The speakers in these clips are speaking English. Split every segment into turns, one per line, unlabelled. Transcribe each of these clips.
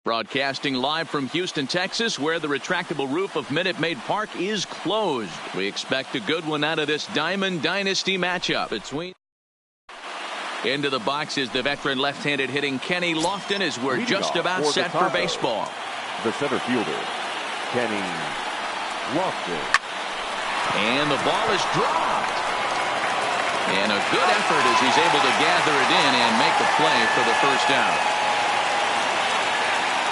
Broadcasting live from Houston, Texas, where the retractable roof of Minute Maid Park is closed. We expect a good one out of this Diamond Dynasty matchup between. Into the box is the veteran left-handed hitting Kenny Lofton as we're just about set for baseball.
The center fielder, Kenny Lofton.
And the ball is dropped. And a good effort as he's able to gather it in and make the play for the first out.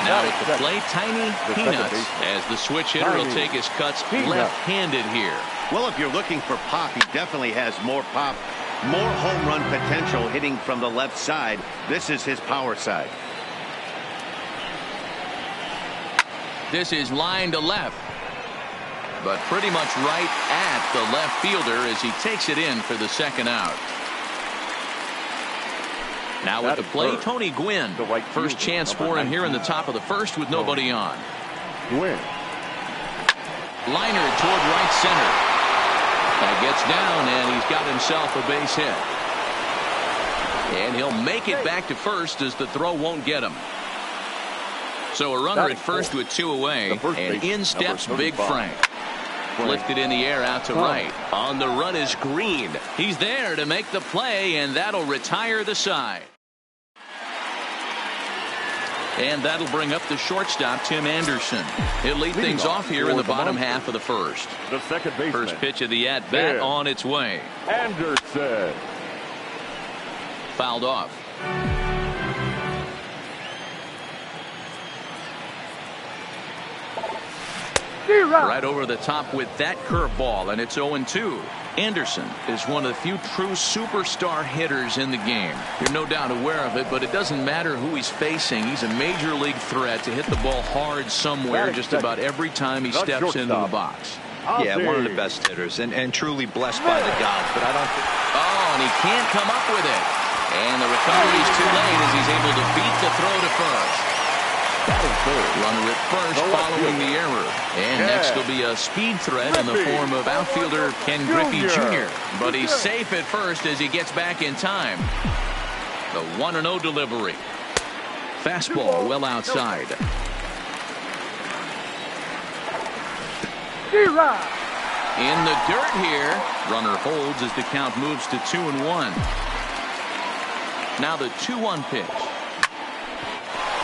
Now at the plate, Tiny Peanuts, as the switch hitter will take his cuts left-handed here.
Well, if you're looking for pop, he definitely has more pop, more home run potential hitting from the left side. This is his power side.
This is line to left, but pretty much right at the left fielder as he takes it in for the second out. Now with the play, Tony Gwynn. First chance for him here in the top of the first with nobody on.
Gwynn.
Liner toward right center. That gets down, and he's got himself a base hit. And he'll make it back to first as the throw won't get him. So a runner at first with two away, and in steps Big Frank. Lifted in the air out to right. On the run is Green. He's there to make the play, and that'll retire the side. And that'll bring up the shortstop, Tim Anderson. He'll lead things off here in the bottom half of the first.
The second baseman.
First pitch of the at-bat on its way.
Anderson.
Fouled off. Right over the top with that curveball, and it's 0-2. Anderson is one of the few true superstar hitters in the game. You're no doubt aware of it, but it doesn't matter who he's facing. He's a major league threat to hit the ball hard somewhere just about every time he steps into the box.
Yeah, one of the best hitters and truly blessed by the gods, but I don't think.
Oh, and he can't come up with it. And the recovery's too late as he's able to beat the throw to first. Runner at first following the error. And next will be a speed threat in the form of outfielder Ken Griffey Jr. But he's safe at first as he gets back in time. The 1-0 delivery. Fastball well outside. In the dirt here. Runner holds as the count moves to 2-1. Now the 2-1 pitch.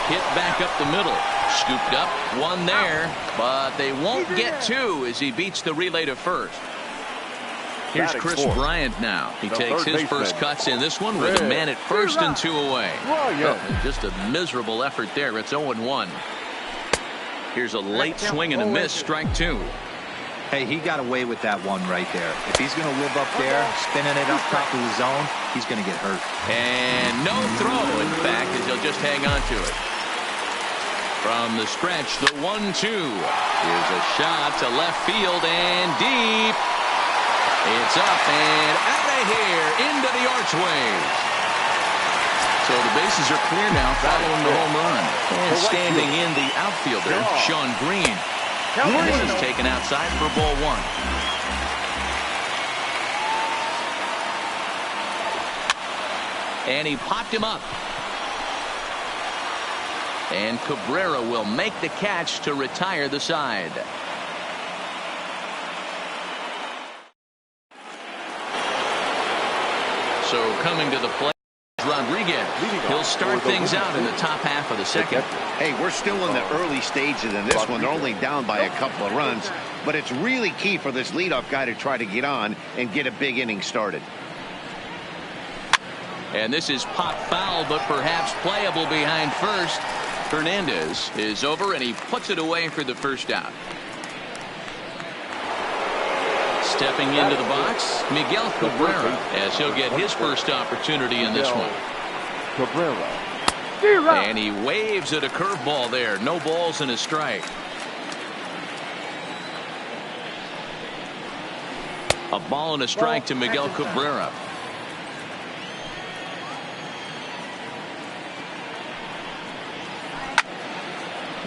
Hit back up the middle. Scooped up. One there. But they won't get two as he beats the relay to first. Here's Chris Bryant now. He takes his first cuts in this one with a man at first and two away. Oh, just a miserable effort there. It's 0-1. Here's a late swing and a miss. Strike two.
Hey, he got away with that one right there. If he's going to live up there, spinning it up top of the zone, he's going to get hurt.
And no throw, in fact, as he'll just hang on to it. From the stretch, the 1-2. Here's a shot to left field and deep. It's up and out of here into the archways. So the bases are clear now following the home run. And standing in the outfielder, Sean Green. And this is taken outside for ball one. And he popped him up. And Cabrera will make the catch to retire the side. So coming to the plate, Rodriguez. He'll start things out in the top half of the second.
Hey, we're still in the early stages in this one. They're only down by a couple of runs, but it's really key for this leadoff guy to try to get on and get a big inning started.
And this is pop foul, but perhaps playable behind first. Hernandez is over, and he puts it away for the first out. Stepping into the box, Miguel Cabrera, as he'll get his first opportunity in this one.
Cabrera.
And he waves at a curveball there. No balls and a strike. A ball and a strike to Miguel Cabrera.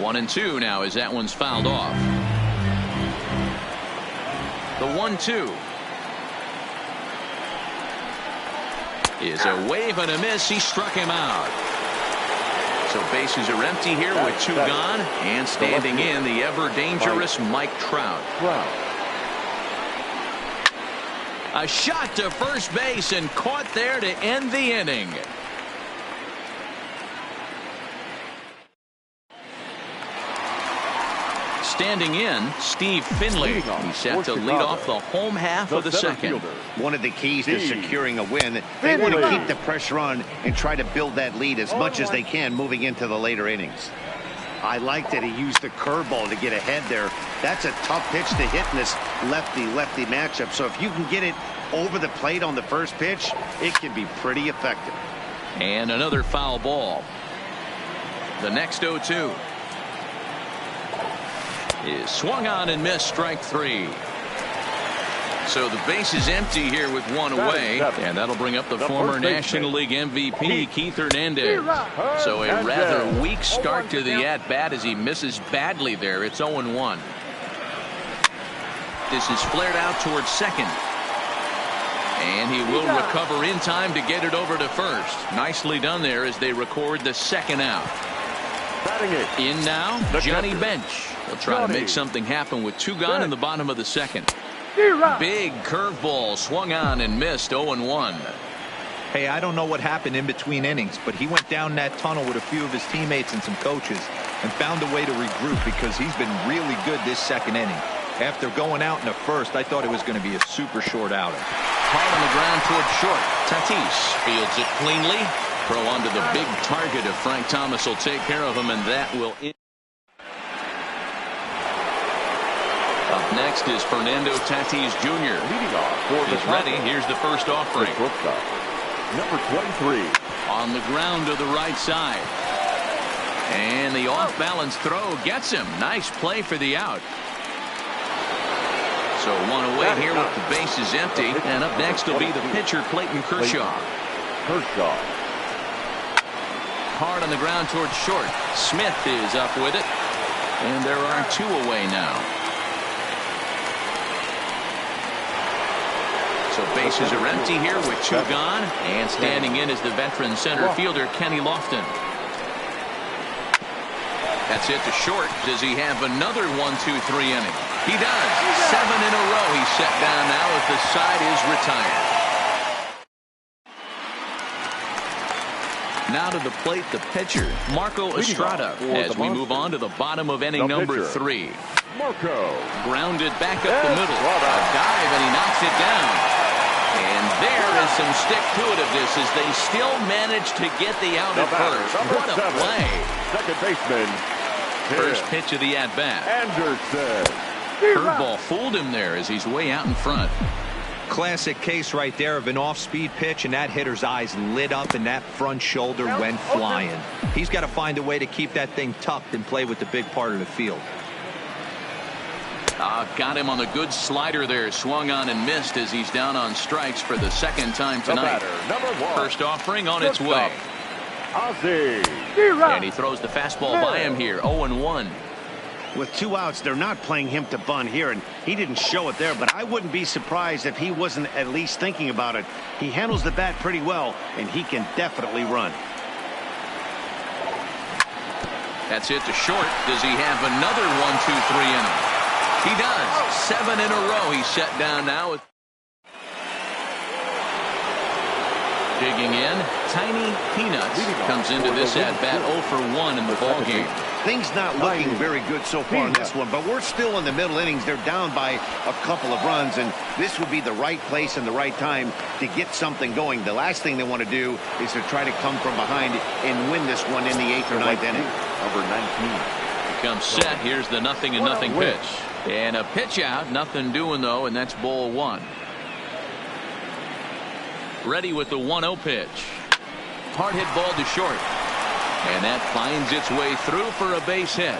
One and two now as that one's fouled off. The 1-2 is a wave and a miss. He struck him out. So bases are empty here with two gone, and standing in the ever-dangerous Mike Trout. A shot to first base and caught there to end the inning. Standing in, Steve Finley. He's set to lead off the home half of the second.
One of the keys to securing a win, they want to keep the pressure on and try to build that lead as much as they can moving into the later innings. I like that he used the curveball to get ahead there. That's a tough pitch to hit in this lefty-lefty matchup. So if you can get it over the plate on the first pitch, it can be pretty effective.
And another foul ball. The next 0-2 is swung on and missed, strike three. So the base is empty here with one away, and that'll bring up the former National League MVP Keith Hernandez. So a rather weak start to the at-bat as he misses badly there. It's 0-1. This is flared out towards second, and he will recover in time to get it over to first. Nicely done there as they record the second out. In now, Johnny Bench. He'll try to make something happen with two gone in the bottom of the second. Big curveball swung on and missed. 0-1.
Hey, I don't know what happened in between innings, but he went down that tunnel with a few of his teammates and some coaches and found a way to regroup because he's been really good this second inning. After going out in the first, I thought it was going to be a super short outing.
Hard on the ground towards short. Tatis fields it cleanly. Throw onto the big target of Frank Thomas will take care of him, and that will end. Up next is Fernando Tatis Jr. He's ready. Here's the first offering.
Number 23.
On the ground to the right side. And the off-balance throw gets him. Nice play for the out. So one away here with the bases empty. And up next will be the pitcher, Clayton Kershaw. Hard on the ground towards short. Smith is up with it. And there are two away now. So bases are empty here with two gone. And standing in is the veteran center fielder, Kenny Lofton. That's it to short. Does he have another 1-2-3 inning? He does. 7 in a row he's set down now as the side is retired. Now to the plate, the pitcher, Marco Estrada, as we move on to the bottom of inning number 3. Grounded back up the middle. A dive, and he knocks it down. And there is some stick-to-itiveness as they still manage to get the out at first. What a play.
Second baseman.
First pitch of the at-bat.
Anderson.
Curveball fooled him there as he's way out in front.
Classic case right there of an off-speed pitch, and that hitter's eyes lit up and that front shoulder went flying. He's got to find a way to keep that thing tucked and play with the big part of the field.
Got him on the good slider there. Swung on and missed as he's down on strikes for the second time tonight. First offering on its way. And he throws the fastball by him here. 0-1.
With two outs, they're not playing him to bunt here, and he didn't show it there, but I wouldn't be surprised if he wasn't at least thinking about it. He handles the bat pretty well, and he can definitely run.
That's it to short. Does he have another 1-2-3 inning? He does. 7 in a row he's set down now. Digging in, Tiny Peanuts comes into this at-bat 0-for-1 in the ballgame.
Things not looking very good so far in this one, but we're still in the middle innings. They're down by a couple of runs, and this would be the right place and the right time to get something going. The last thing they want to do is to try to come from behind and win this one in the 8th or 9th inning.
Number 19.
Becomes set. Here's the 0-0 pitch. And a pitch out. Nothing doing, though, and that's ball 1. Ready with the 1-0 pitch. Hard hit ball to short. And that finds its way through for a base hit.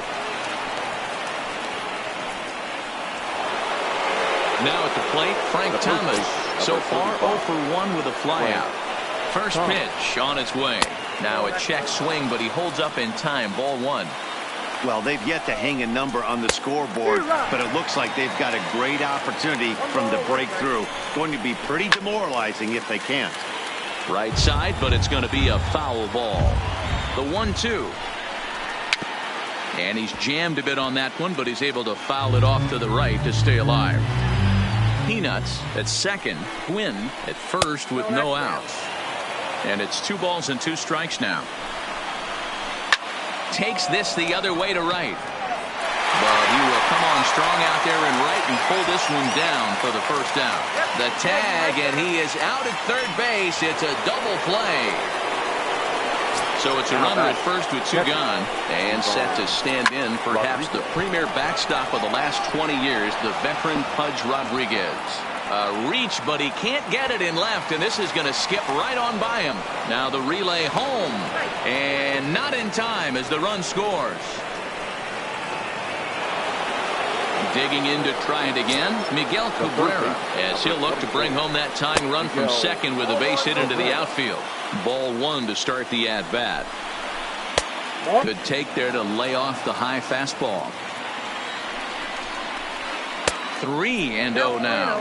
Now at the plate, Frank Thomas. So far, 0-for-1 with a flyout. First pitch on its way. Now a check swing, but he holds up in time. Ball 1.
Well, they've yet to hang a number on the scoreboard, but it looks like they've got a great opportunity from the breakthrough. Going to be pretty demoralizing if they can't.
Right side, but it's going to be a foul ball. The 1-2. And he's jammed a bit on that one, but he's able to foul it off to the right to stay alive. Peanuts at second. Quinn at first with no outs. And it's 2 balls and 2 strikes now. Takes this the other way to right. But he will come on strong out there in right and pull this one down for the first out. The tag, and he is out at third base. It's a double play. So it's a runner at first with 2 gone and set to stand in perhaps the premier backstop of the last 20 years, the veteran Pudge Rodriguez. A reach, but he can't get it in left, and this is going to skip right on by him. Now the relay home, and not in time as the run scores. Digging in to try it again, Miguel Cabrera, as he'll look to bring home that tying run from second with a base hit into the outfield. Ball 1 to start the at-bat. Good take there to lay off the high fastball. 3-0 now.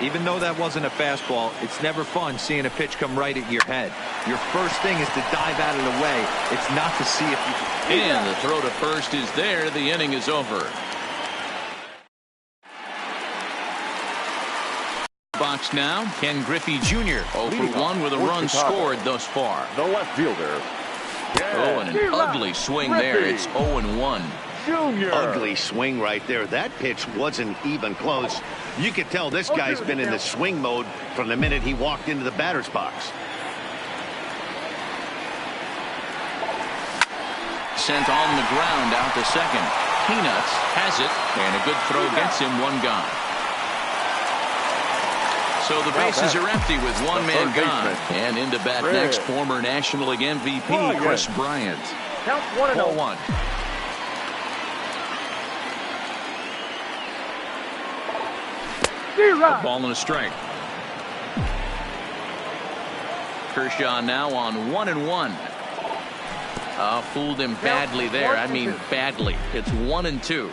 Even though that wasn't a fastball, it's never fun seeing a pitch come right at your head. Your first thing is to dive out of the way. It's not to see if you can.
And the throw to first is there. The inning is over. Box now, Ken Griffey Jr. 0 for 1 with a run scored thus far.
The left fielder.
Oh, and an ugly swing there. It's 0-1.
Junior.
Ugly swing right there. That pitch wasn't even close. You could tell this guy's been in the swing mode from the minute he walked into the batter's box.
Sent on the ground out to second. Peanuts has it, and a good throw gets him 1 gone. So the bases are empty with 1 man gone. And into bat next, former National League MVP Chris Bryant.
Count 1-0.
1. A ball and a strike. Kershaw now on 1-1. Fooled him badly there. I mean badly. It's 1-2.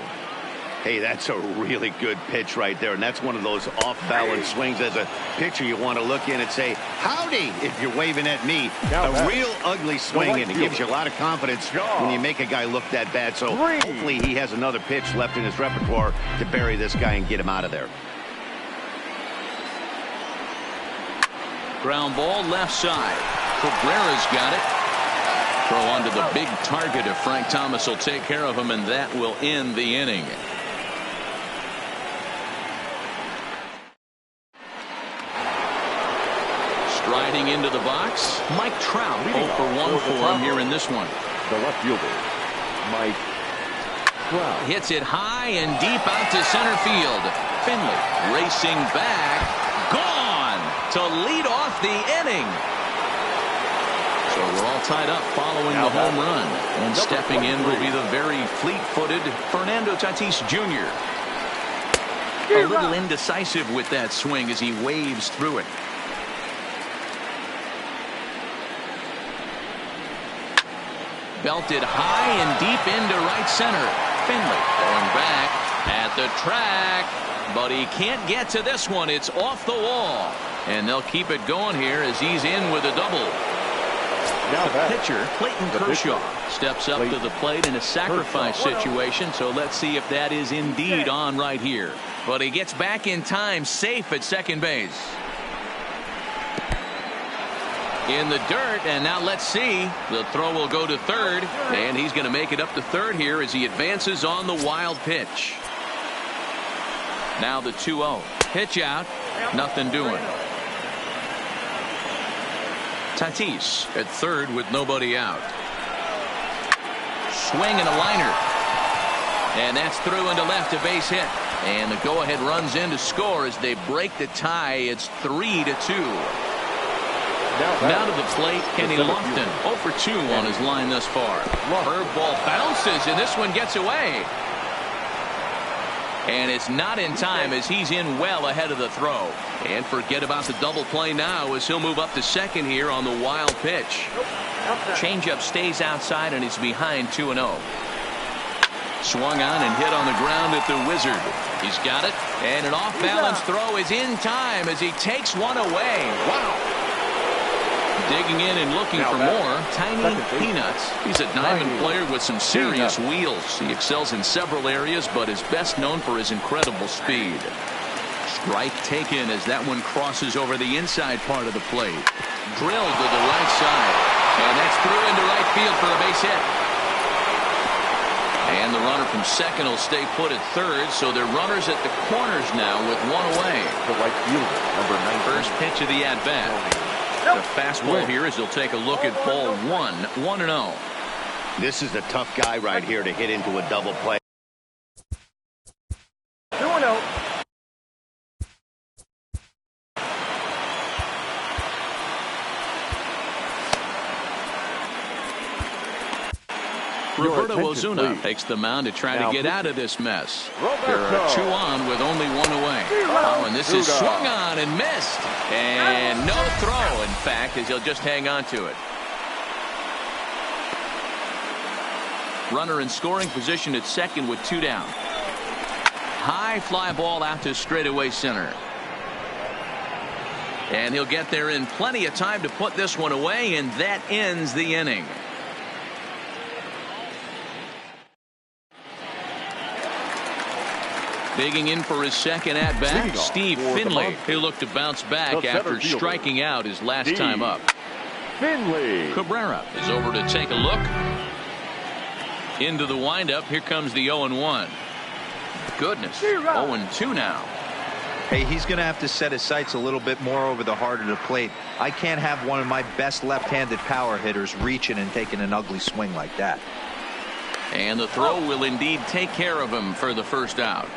Hey, that's a really good pitch right there, and that's one of those off-balance swings. As a pitcher, you want to look in and say, howdy, if you're waving at me. A real ugly swing, and it gives you a lot of confidence when you make a guy look that bad. So hopefully he has another pitch left in his repertoire to bury this guy and get him out of there.
Ground ball left side. Cabrera's got it. Throw onto the big target. If Frank Thomas will take care of him, and that will end the inning. Striding into the box, Mike Trout. 0 for 1 for him here in this one.
The left fielder, Mike Trout.
Hits it high and deep out to center field. Finley racing back. Gone to lead off the inning. So we're all tied up following the home run. And stepping in will be the very fleet-footed Fernando Tatis Jr. A little indecisive with that swing as he waves through it. Belted high and deep into right center. Finley going back at the track, but he can't get to this one. It's off the wall, and they'll keep it going here as he's in with a double. The pitcher, Clayton Kershaw, steps up to the plate in a sacrifice situation, so let's see if that is indeed on right here. But he gets back in time, safe at second base. In the dirt, and now let's see. The throw will go to third, and he's going to make it up to third here as he advances on the wild pitch. Now the 2-0. Pitch out, nothing doing. Tatis at third with nobody out. Swing and a liner. And that's through into left, a base hit. And the go-ahead runs in to score as they break the tie. It's 3-2. Now to the plate, Kenny Lofton. 0 for 2 on his line thus far. Curveball bounces, and this one gets away. And it's not in time as he's in well ahead of the throw. And forget about the double play now as he'll move up to second here on the wild pitch. Changeup stays outside, and he's behind 2-0. Swung on and hit on the ground at the Wizard. He's got it, and an off-balance throw is in time as he takes one away. Wow. Digging in and looking for more. Tiny Peanuts. He's a diamond player with some serious wheels. He excels in several areas, but is best known for his incredible speed. Strike taken as that one crosses over the inside part of the plate. Drilled to the right side. And that's through into right field for a base hit. And the runner from second will stay put at third, so they're runners at the corners now with one away.
The right fielder, number 9.
First pitch of the at-bat. The fastball here as he'll take a look at ball 1, 1-0.
This is a tough guy right here to hit into a double play.
2-0.
Roberto Ozuna takes the mound to try to get out of this mess. There are 2 on with only 1 away. Oh, and this is swung on and missed. And no throw, in fact, as he'll just hang on to it. Runner in scoring position at second with 2 down. High fly ball out to straightaway center. And he'll get there in plenty of time to put this one away, and that ends the inning. Digging in for his second at-bat, Steve Finley. He'll look to bounce back after striking out his last time up.
Finley.
Cabrera is over to take a look. Into the windup. Here comes the 0-1. Goodness, 0-2 now.
Hey, he's going to have to set his sights a little bit more over the heart of the plate. I can't have one of my best left-handed power hitters reaching and taking an ugly swing like that.
And the throw will indeed take care of him for the first out.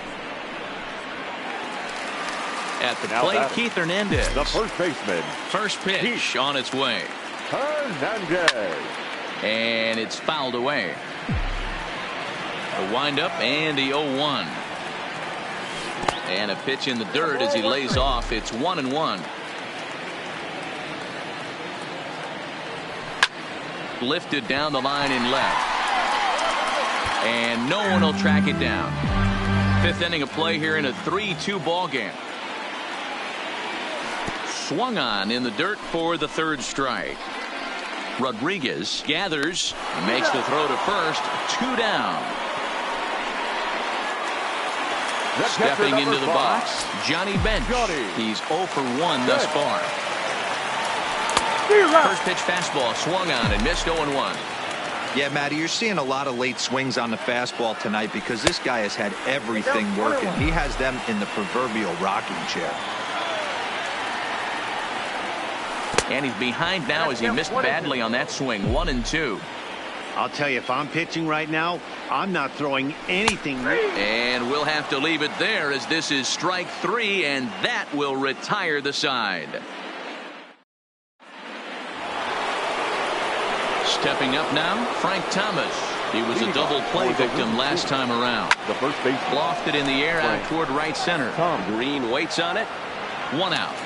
At the plate, Keith Hernandez.
The first baseman.
First pitch on its way.
Hernandez.
And it's fouled away. The windup and the 0-1. And a pitch in the dirt as he lays off. It's 1-1. Lifted down the line in left. And no one will track it down. 5th inning of play here in a 3-2 ball game. Swung on in the dirt for the 3rd strike. Rodriguez gathers, makes the throw to first. 2 down. Stepping into the box, Johnny Bench. He's 0 for 1 thus far. First pitch fastball swung on and missed 0-1.
Yeah, Matty, you're seeing a lot of late swings on the fastball tonight because this guy has had everything working. He has them in the proverbial rocking chair.
And he's behind now as he missed badly on that swing. 1-2.
I'll tell you, if I'm pitching right now, I'm not throwing anything.
And we'll have to leave it there as this is strike 3, and that will retire the side. Stepping up now, Frank Thomas. He was a double play victim last time around.
The first base
Lofted in the air out toward right center. Green waits on it. 1 out.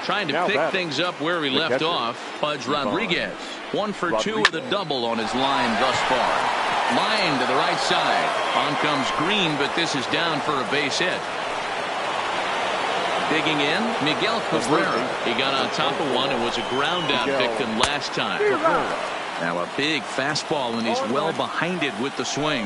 Trying to pick things up where we left off. Pudge Rodriguez. 1 for 2 with a double on his line thus far. Line to the right side. On comes Green, but this is down for a base hit. Digging in, Miguel Cabrera. He got on top of one and was a ground out victim last time. Now a big fastball, and he's well behind it with the swing.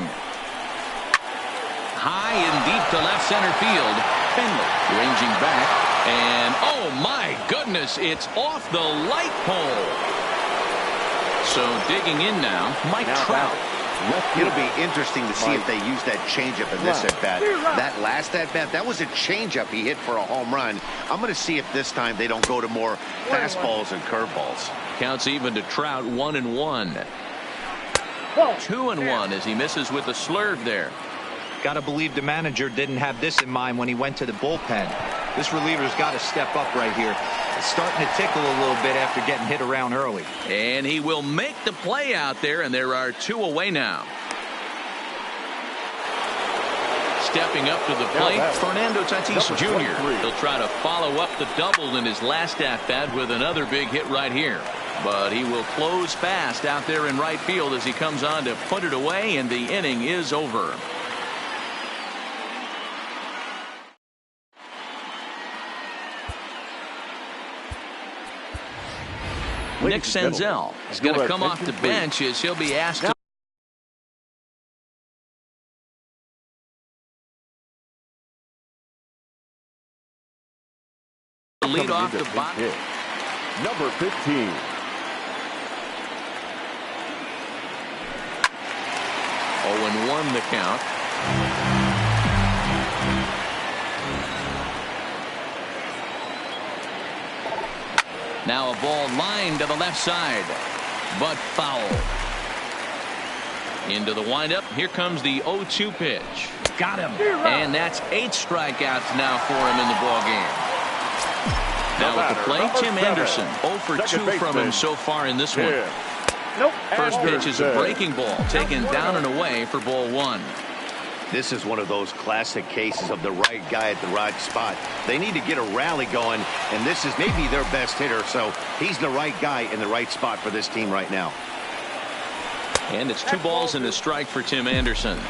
High and deep to left center field. Finley ranging back. And oh my goodness, it's off the light pole. So digging in now, Mike Trout.
It'll be interesting to see if they use that changeup in this at-bat. That last at-bat, that was a changeup he hit for a home run. I'm going to see if this time they don't go to more fastballs and curveballs.
Counts even to Trout. 1-1. 2-1 as he misses with a slurve there.
Got to believe the manager didn't have this in mind when he went to the bullpen. This reliever's got to step up right here. It's starting to tickle a little bit after getting hit around early.
And he will make the play out there, and there are 2 away now. Stepping up to the plate, Fernando Tatis Jr. He'll try to follow up the double in his last at-bat with another big hit right here. But he will close fast out there in right field as he comes on to put it away, and the inning is over. Nick Senzel is going to come off the bench as he'll be asked to lead off the bottom.
Number 15.
Oh, and 1 the count. Now a ball lined to the left side, but foul. Into the windup. Here comes the 0-2 pitch. Got him. And that's 8 strikeouts now for him in the ball game. Now at the plate, Tim Anderson. 0 for 2 from him so far in this one. First pitch is a breaking ball, taken down and away for ball 1.
This is one of those classic cases of the right guy at the right spot. They need to get a rally going, and this is maybe their best hitter, so he's the right guy in the right spot for this team right now.
And it's 2 balls and a strike for Tim Anderson.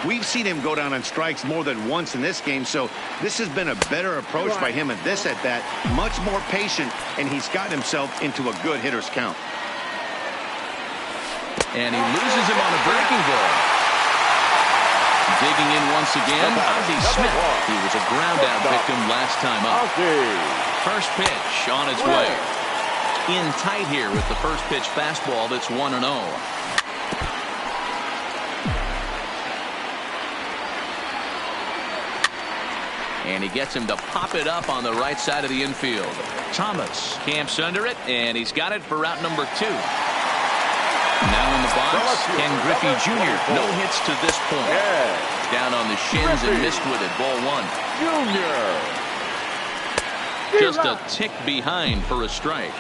We've seen him go down on strikes more than once in this game, so this has been a better approach by him at this at-bat, much more patient, and he's got himself into a good hitter's count.
And he loses him on a breaking ball. Digging in once again, Ozzie Smith. He was a ground-out victim last time up. First pitch on its way. In tight here with the first pitch fastball that's 1-0. And he gets him to pop it up on the right side of the infield. Thomas camps under it, and he's got it for route number 2. Now in the box, Ken Griffey Jr. No hits to this point. Down on the shins and missed with it. Ball 1. Just a tick behind for a strike.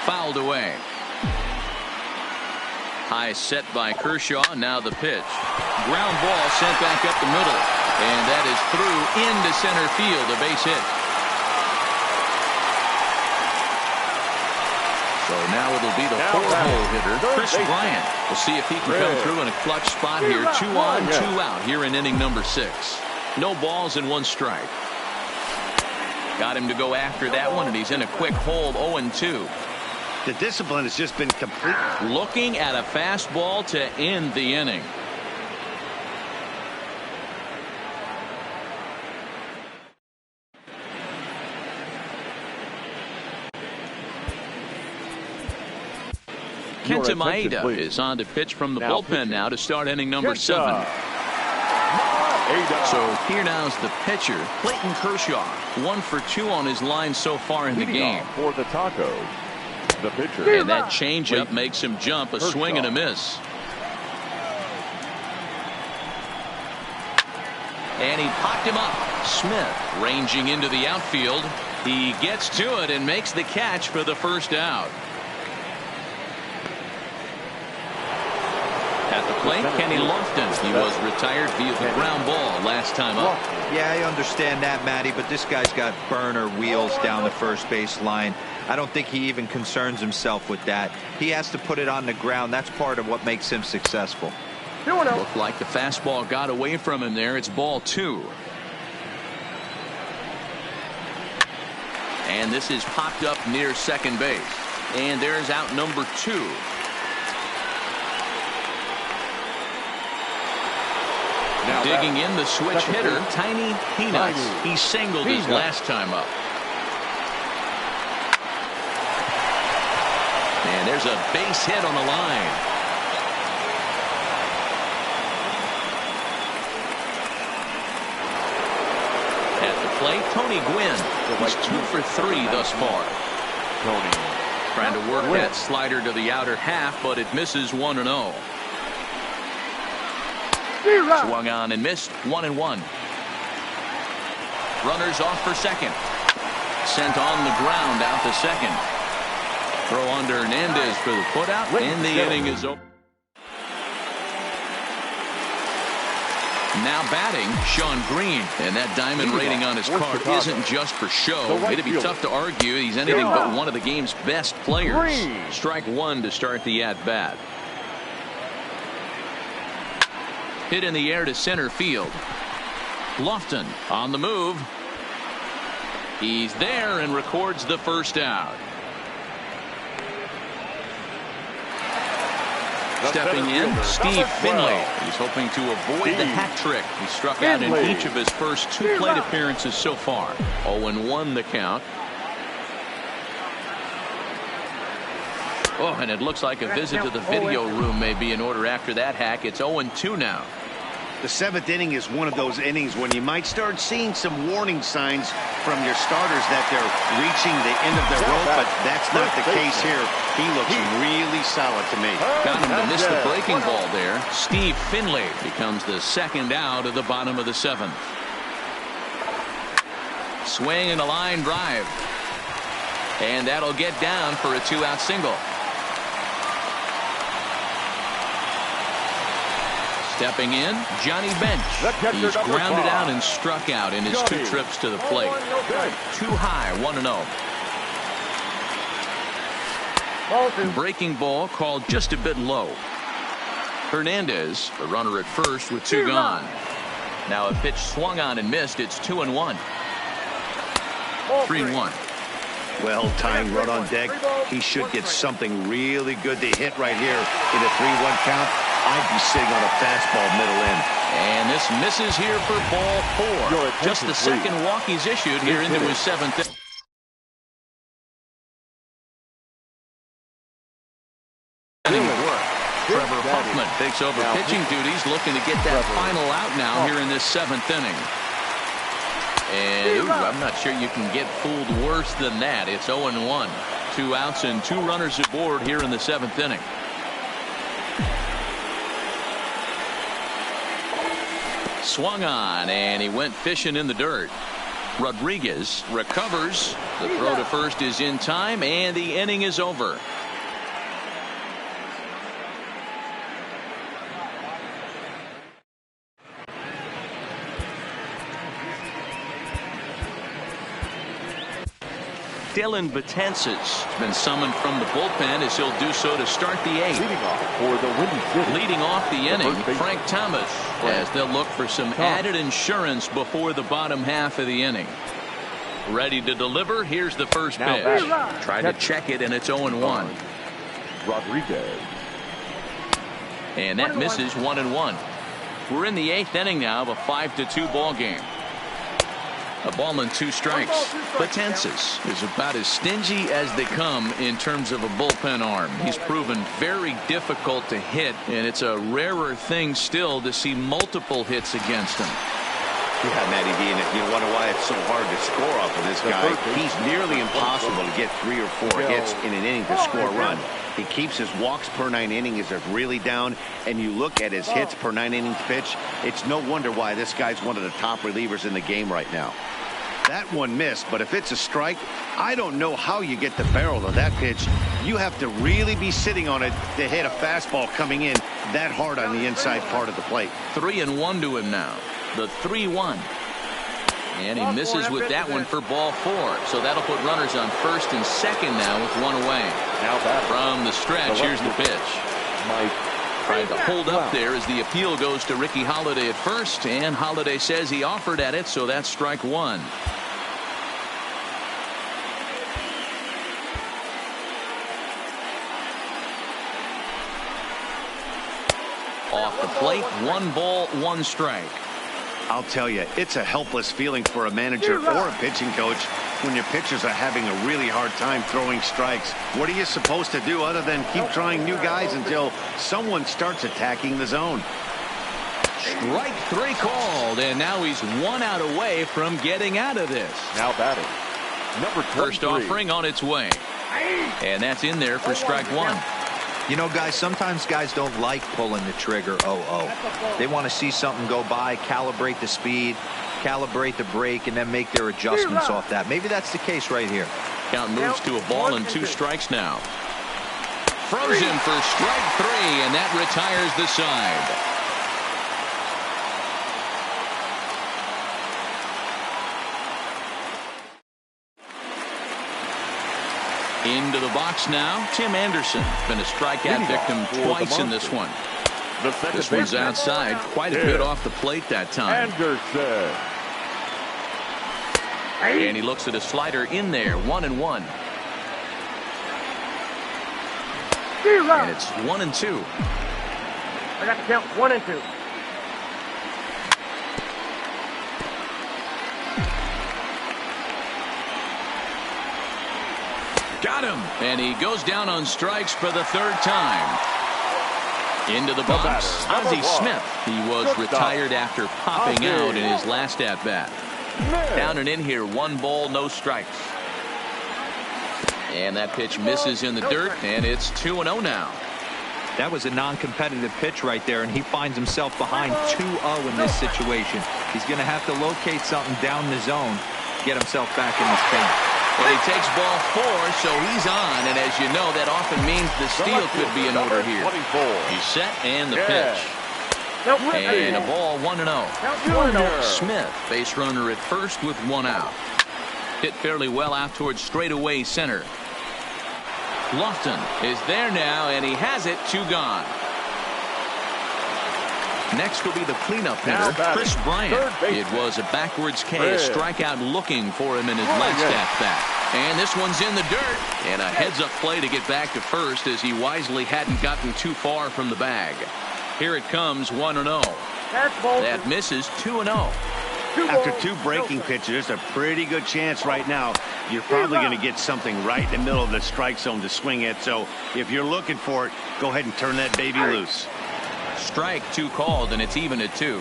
Fouled away. High set by Kershaw. Now the pitch. Ground ball sent back up the middle. And that is through into center field. A base hit. So now it'll be the 4-hole hitter, Chris Bryant. We'll see if he can come through in a clutch spot here. 2 on, 2 out here in inning number 6. No balls and 1 strike. Got him to go after that one, and he's in a quick hole. 0-2.
The discipline has just been complete.
Looking at a fastball to end the inning. Kenta Maeda is on to pitch from the bullpen now to start inning number 7. So here now's the pitcher, Clayton Kershaw. 1 for 2 on his line so far in the game.
For the Tacos, the pitcher.
And that changeup makes him jump. A swing and a miss. And he popped him up. Smith ranging into the outfield. He gets to it and makes the catch for the first out. At the plate, Kenny Lofton. He was retired via the ground ball last time up.
Yeah, I understand that, Matty, but this guy's got burner wheels down the first base line. I don't think he even concerns himself with that. He has to put it on the ground. That's part of what makes him successful.
Looked like the fastball got away from him there. It's ball 2. And this is popped up near second base. And there's out number 2. Digging in the switch hitter, Tiny Peanuts. He singled his last time up. And there's a base hit on the line. At the plate, Tony Gwynn. He's 2 for 3 thus far.
Tony
trying to work that slider to the outer half, but it misses 1-0. Swung on and missed. 1-1. Runners off for second. Sent on the ground out to second. Throw on to Hernandez for the putout, and the inning is over. Now batting, Sean Green, and that diamond rating on his card isn't just for show. It'd be tough to argue he's anything but one of the game's best players. Strike 1 to start the at-bat. Hit in the air to center field. Lofton on the move. He's there and records the first out. Stepping in, Steve Finley. He's hoping to avoid the hat trick. He struck out in each of his first 2 plate appearances so far. 0-1 the count. Oh, and it looks like a visit to the video room may be in order after that hack. It's 0-2 now.
The 7th inning is one of those innings when you might start seeing some warning signs from your starters that they're reaching the end of their rope, but that's not the case here. He looks really solid to me.
Got him to miss the breaking ball there. Steve Finley becomes the 2nd out of the bottom of the 7th. Swing and a line drive. And that'll get down for a 2-out single. Stepping in, Johnny Bench. He's grounded out and struck out in his 2 trips to the plate. Too high, 1-0. Breaking ball called just a bit low. Hernandez, the runner at first with 2 gone. Now a pitch swung on and missed. It's 2-1. 3-1.
Well, tying run on deck. He should get something really good to hit right here in a 3-1 count. I'd be sitting on a fastball middle in.
And this misses here for ball 4. Just the 2nd walk he's issued here into his 7th. Trevor Hoffman takes over pitching duties, looking to get that final out now here in this 7th inning. And I'm not sure you can get fooled worse than that. It's 0-1. 2 outs and 2 runners aboard here in the 7th inning. Swung on, and he went fishing in the dirt. Rodriguez recovers. The throw to first is in time, and the inning is over. Dylan Betances has been summoned from the bullpen as he'll do so to start the 8th. Leading off the inning, Frank Thomas, as they'll look for some added insurance before the bottom half of the inning. Ready to deliver. Here's the first pitch. Try to check it, and it's 0-1.
Rodriguez.
And that misses 1-1. We're in the 8th inning now of a 5-2 ball game. A ball and 2 strikes. Betances is about as stingy as they come in terms of a bullpen arm. He's proven very difficult to hit, and it's a rarer thing still to see multiple hits against him.
Yeah, Matty D, and you wonder why it's so hard to score off of this guy. He's nearly impossible to get 3 or 4 hits in an inning to score a run. He keeps his walks per 9 innings is really down, and you look at his hits per 9 innings pitch, it's no wonder why this guy's one of the top relievers in the game right now. That one missed, but if it's a strike, I don't know how you get the barrel of that pitch. You have to really be sitting on it to hit a fastball coming in that hard on the inside part of the plate.
3-1 to him now. The 3-1. And he misses with that one for ball 4. So that'll put runners on first and second now with 1 away.
Now back
from the stretch, here's the pitch. Tried to hold up there as the appeal goes to Ricky Holiday at first, and Holiday says he offered at it, so that's strike 1. Off the plate, 1 ball, 1 strike.
I'll tell you, it's a helpless feeling for a manager or a pitching coach when your pitchers are having a really hard time throwing strikes. What are you supposed to do other than keep trying new guys until someone starts attacking the zone?
Strike 3 called, and now he's 1 out away from getting out of this.
Now batting, number 23.
First offering on its way. And that's in there for strike 1.
You know, guys, sometimes guys don't like pulling the trigger 0-0. They want to see something go by, calibrate the speed, calibrate the break, and then make their adjustments off that. Maybe that's the case right here.
Count moves to a ball and 2 strikes now. Frozen for strike 3, and that retires the side. Into the box now, Tim Anderson. Been a strikeout victim twice in this one.
The second
This one's
baseman.
outside. Quite a bit off the plate that time.
Anderson.
And he looks at a slider in there. 1-1. And it's 1-2.
I got to count 1 and 2.
Got him. And he goes down on strikes for the third time. Into the box, Ozzie Smith. He was retired after popping out in his last at-bat. Down and in here, 1 ball, no strikes. And that pitch misses in the dirt, and it's 2-0 now.
That was a non-competitive pitch right there, and he finds himself behind 2-0 in this situation. He's going to have to locate something down the zone, get himself back in this paint.
Well, he takes ball 4, so he's on, and as you know, that often means the steal could be in order here. He's set, and the pitch. And a ball, 1-0. Smith, base runner at first with 1 out. Hit fairly well out towards straightaway center. Lofton is there now, and he has it. 2 gone. Next will be the cleanup hitter, Chris Bryant. It was a backwards K, a strikeout looking for him in his last at-bat. And this one's in the dirt. And a heads-up play to get back to first as he wisely hadn't gotten too far from the bag. Here it comes, 1-0. That misses, 2-0.
After 2 breaking pitches, there's a pretty good chance right now you're probably going to get something right in the middle of the strike zone to swing at. So if you're looking for it, go ahead and turn that baby loose.
Strike 2 called, and it's even at 2.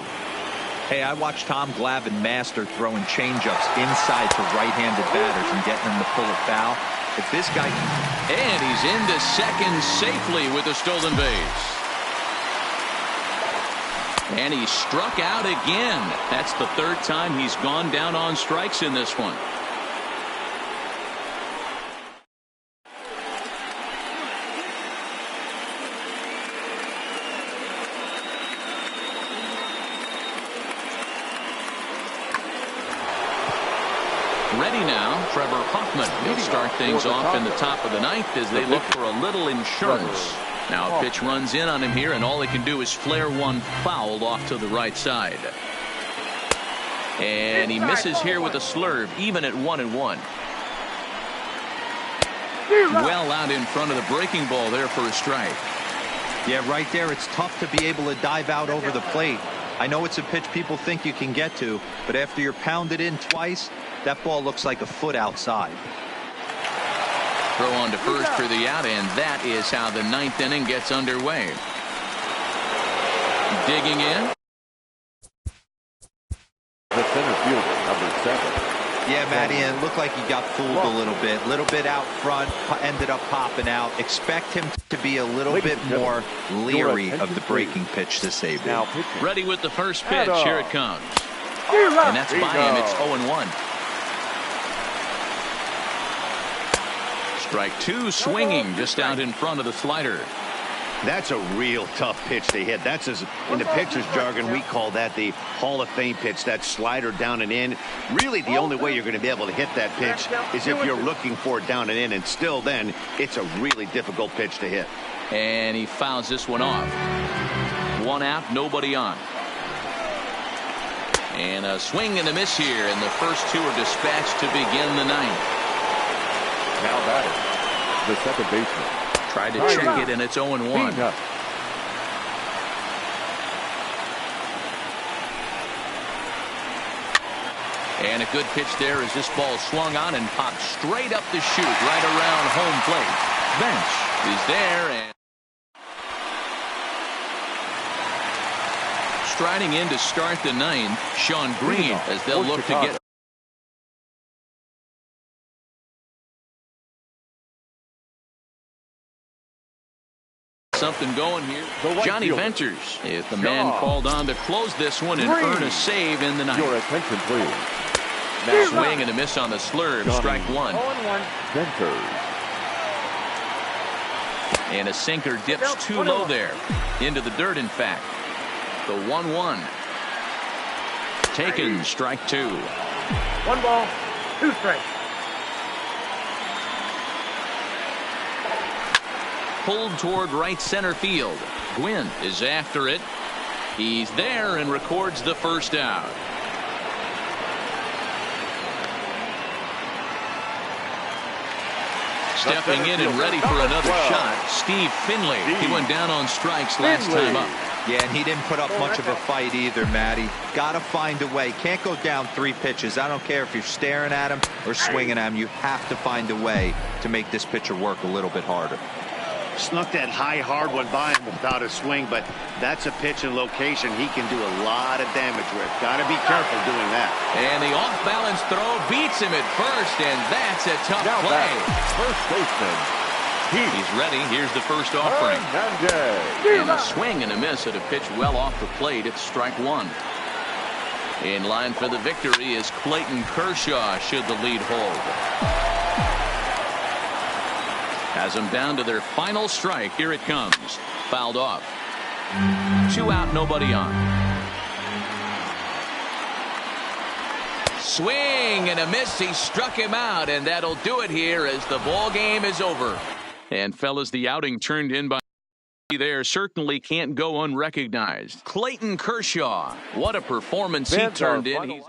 Hey, I watched Tom Glavine master throwing changeups inside to right-handed batters and getting them to pull a foul. If this guy can...
And he's into second safely with a stolen base. And he struck out again. That's the 3rd time he's gone down on strikes in this one. Ready now, Trevor Hoffman. He'll start things off in the top of the 9th as they look for a little insurance. Now a pitch runs in on him here, and all he can do is flare one foul off to the right side. And he misses here with a slurve, even at 1-1. Well out in front of the breaking ball there for a strike.
Yeah, right there, it's tough to be able to dive out over the plate. I know it's a pitch people think you can get to, but after you're pounded in twice, that ball looks like a foot outside.
Throw on to first for the out, and that is how the 9th inning gets underway. Digging in.
The center fielder, number 7.
Yeah, Matty, and it looked like he got fooled a little bit out front, ended up popping out. Expect him to be a little bit more leery of the breaking pitch to save it.
Ready with the first pitch. Here it comes. And that's by him. It's 0-1. Strike 2, swinging just out in front of the slider.
That's a real tough pitch to hit. That's, in the pitcher's jargon, we call that the Hall of Fame pitch, that slider down and in. Really, the only way you're going to be able to hit that pitch is if you're looking for it down and in, and still then, it's a really difficult pitch to hit.
And he fouls this one off. 1 out, nobody on. And a swing and a miss here, and the first 2 are dispatched to begin the 9th.
Now batting, the second baseman.
Tried to check it, and it's 0-1. And a good pitch there as this ball swung on and popped straight up the chute right around home plate. Bench is there, and striding in to start the 9th, Sean Green, as they'll look to get something going here. Johnny Venters is the man called on to close this one and earn a save in the 9th.
Your attention, please.
Now swing and a miss on the slurve. Strike 1.
Venters.
And a sinker dips too low there. Into the dirt, in fact. The 1-1. Taken. Strike 2.
1 ball, 2 strikes.
pulled toward right center field. Gwynn is after it. He's there and records the first out. Stepping in and ready for another shot, Steve Finley. He went down on strikes last time up.
Yeah, and he didn't put up much of a fight either, Matty. Got to find a way. Can't go down 3 pitches. I don't care if you're staring at him or swinging at him. You have to find a way to make this pitcher work a little bit harder.
Snuck that high, hard one by him without a swing, but that's a pitch and location he can do a lot of damage with. Got to be careful doing that.
And the off-balance throw beats him at first, and that's a tough play.
First baseman.
He's ready. Here's the first offering. And a swing and a miss at a pitch well off the plate. It's strike 1. In line for the victory is Clayton Kershaw, should the lead hold. Has them down to their final strike. Here it comes. Fouled off. 2 out, nobody on. Swing and a miss. He struck him out, and that'll do it here as the ball game is over. And fellas, the outing turned in by there certainly can't go unrecognized. Clayton Kershaw, what a performance he turned in.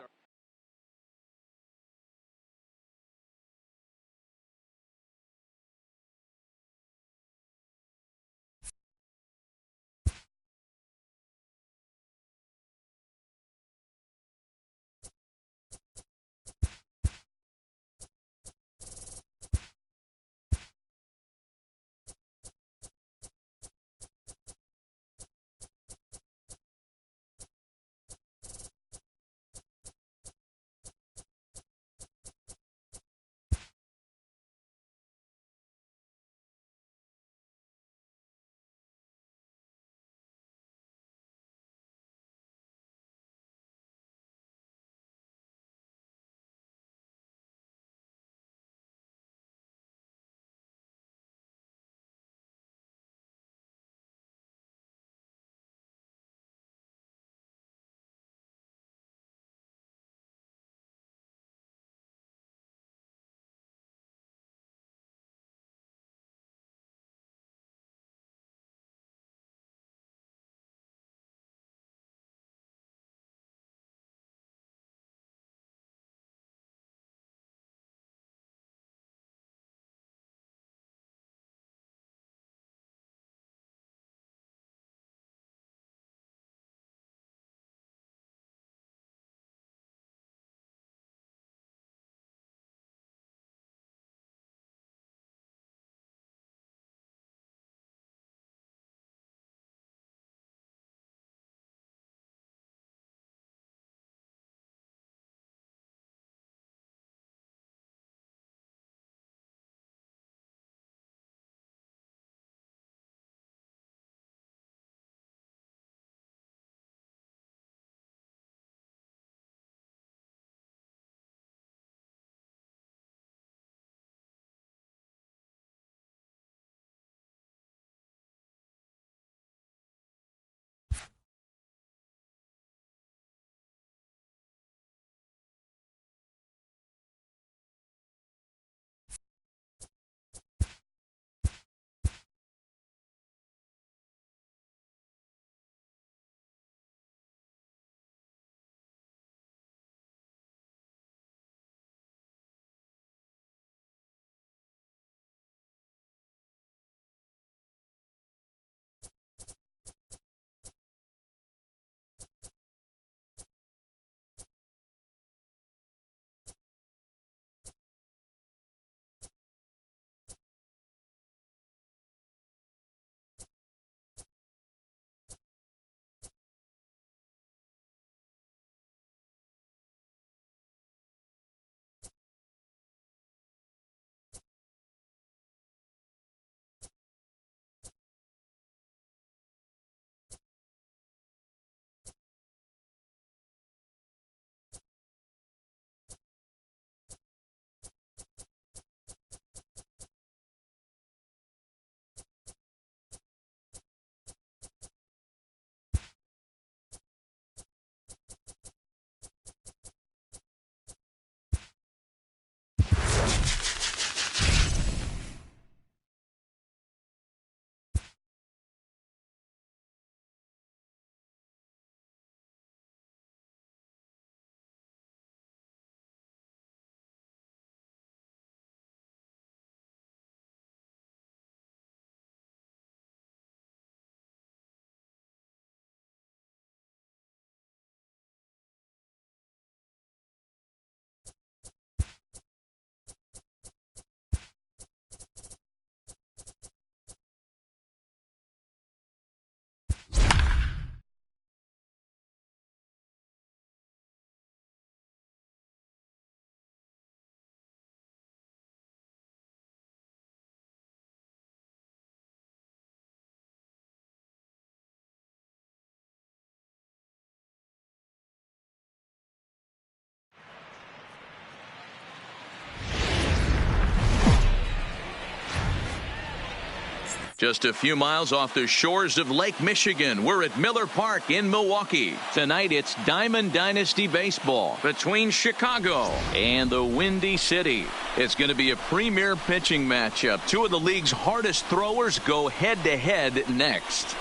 Just a few miles off the shores of Lake Michigan, we're at Miller Park in Milwaukee. Tonight it's Diamond Dynasty Baseball between Chicago and the Windy City. It's going to be a premier pitching matchup. Two of the league's hardest throwers go head-to-head next.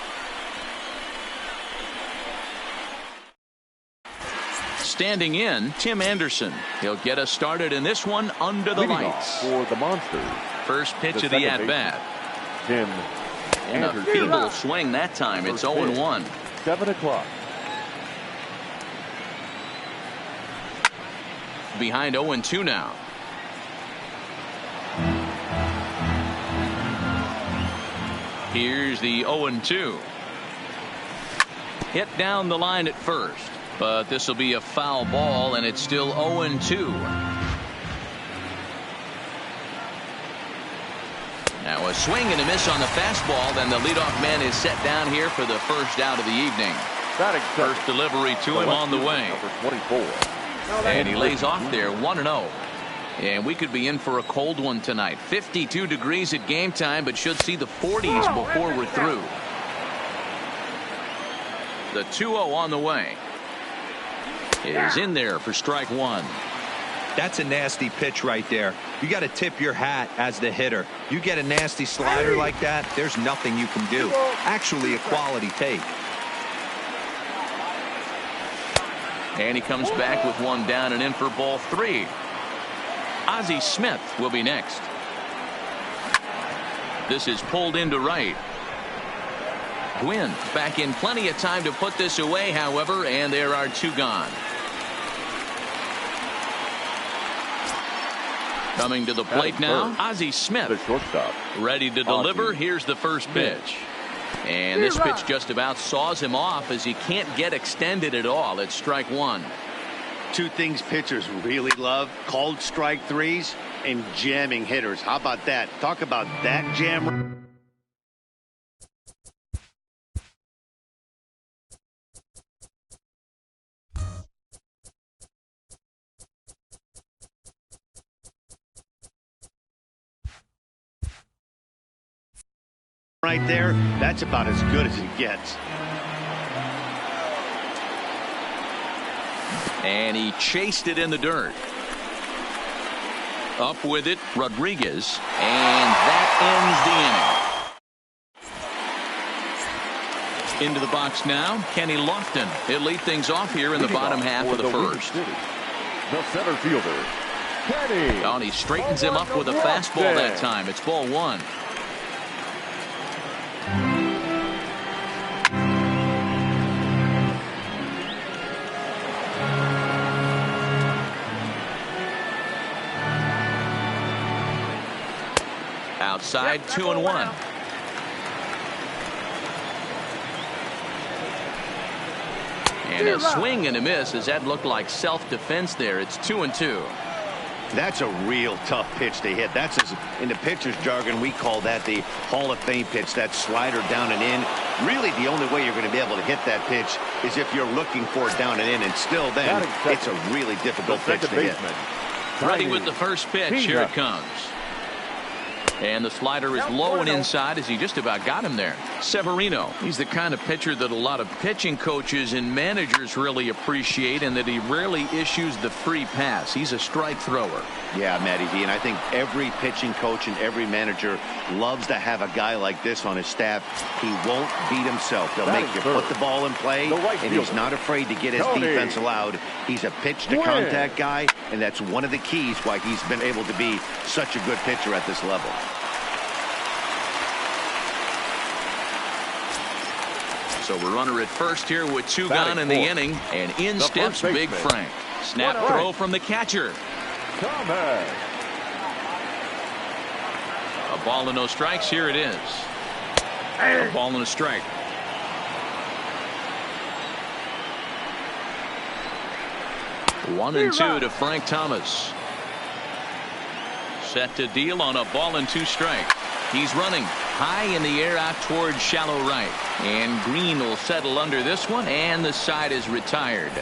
Standing in, Tim Anderson. He'll get us started in this one under the lights.
For the Monsters.
First pitch of the at-bat.
Tim
And a
Anderson.
feeble swing that time. It's 0-1.
7 o'clock.
Behind 0-2 now. Here's the 0-2. Hit down the line at first. But this will be a foul ball, and it's still 0-2. Now a swing and a miss on the fastball. Then the leadoff man is set down here for the first out of the evening. First delivery to him on the way.
Number 24.
And he lays off there 1-0. And we could be in for a cold one tonight. 52 degrees at game time, but should see the 40s before we're through. The 2-0 on the way. Is in there for strike one.
That's a nasty pitch right there. You got to tip your hat as the hitter. You get a nasty slider like that, there's nothing you can do. Actually a quality take.
And he comes back with one down and in for ball three. Ozzie Smith will be next. This is pulled into right. Gwynn back in plenty of time to put this away, however, and there are two gone. Coming to the plate now, Ozzie Smith.
The shortstop.
Ready to deliver. Here's the first pitch. And this pitch just about saws him off as he can't get extended at all. It's strike one.
Two things pitchers really love: called strike threes and jamming hitters. How about that? Talk about that jam. Right there, that's about as good as it gets.
And he chased it in the dirt. Up with it, Rodriguez, and that ends the inning. Into the box now, Kenny Lofton. He'll lead things off here in the bottom half of the first.
The center fielder, Kenny.
And he straightens him up with a fastball that time. It's ball one. Outside, 2-1. And a swing and a miss, as that looked like self-defense there. It's 2-2.
That's a real tough pitch to hit. That's, in the pitcher's jargon, we call that the Hall of Fame pitch. That slider down and in. Really, the only way you're going to be able to hit that pitch is if you're looking for it down and in. And still then, it's a really difficult pitch to hit.
Ready with the first pitch. Here it comes. And the slider is low and inside as he just about got him there. Severino, he's the kind of pitcher that a lot of pitching coaches and managers really appreciate, and that he rarely issues the free pass. He's a strike thrower.
Yeah, Matty D, and I think every pitching coach and every manager loves to have a guy like this on his staff. He won't beat himself. He'll make you put the ball in play, and he's not afraid to get his defense allowed. He's a pitch-to-contact guy, and that's one of the keys why he's been able to be such a good pitcher at this level.
So we're runner at first here with two gone in the inning, and in steps Big Frank. Snap throw from the catcher. A ball and no strikes. Here it is. A ball and a strike. One and two to Frank Thomas. Set to deal on a ball and two strikes. He's running high in the air out towards shallow right. And Green will settle under this one, and the side is retired.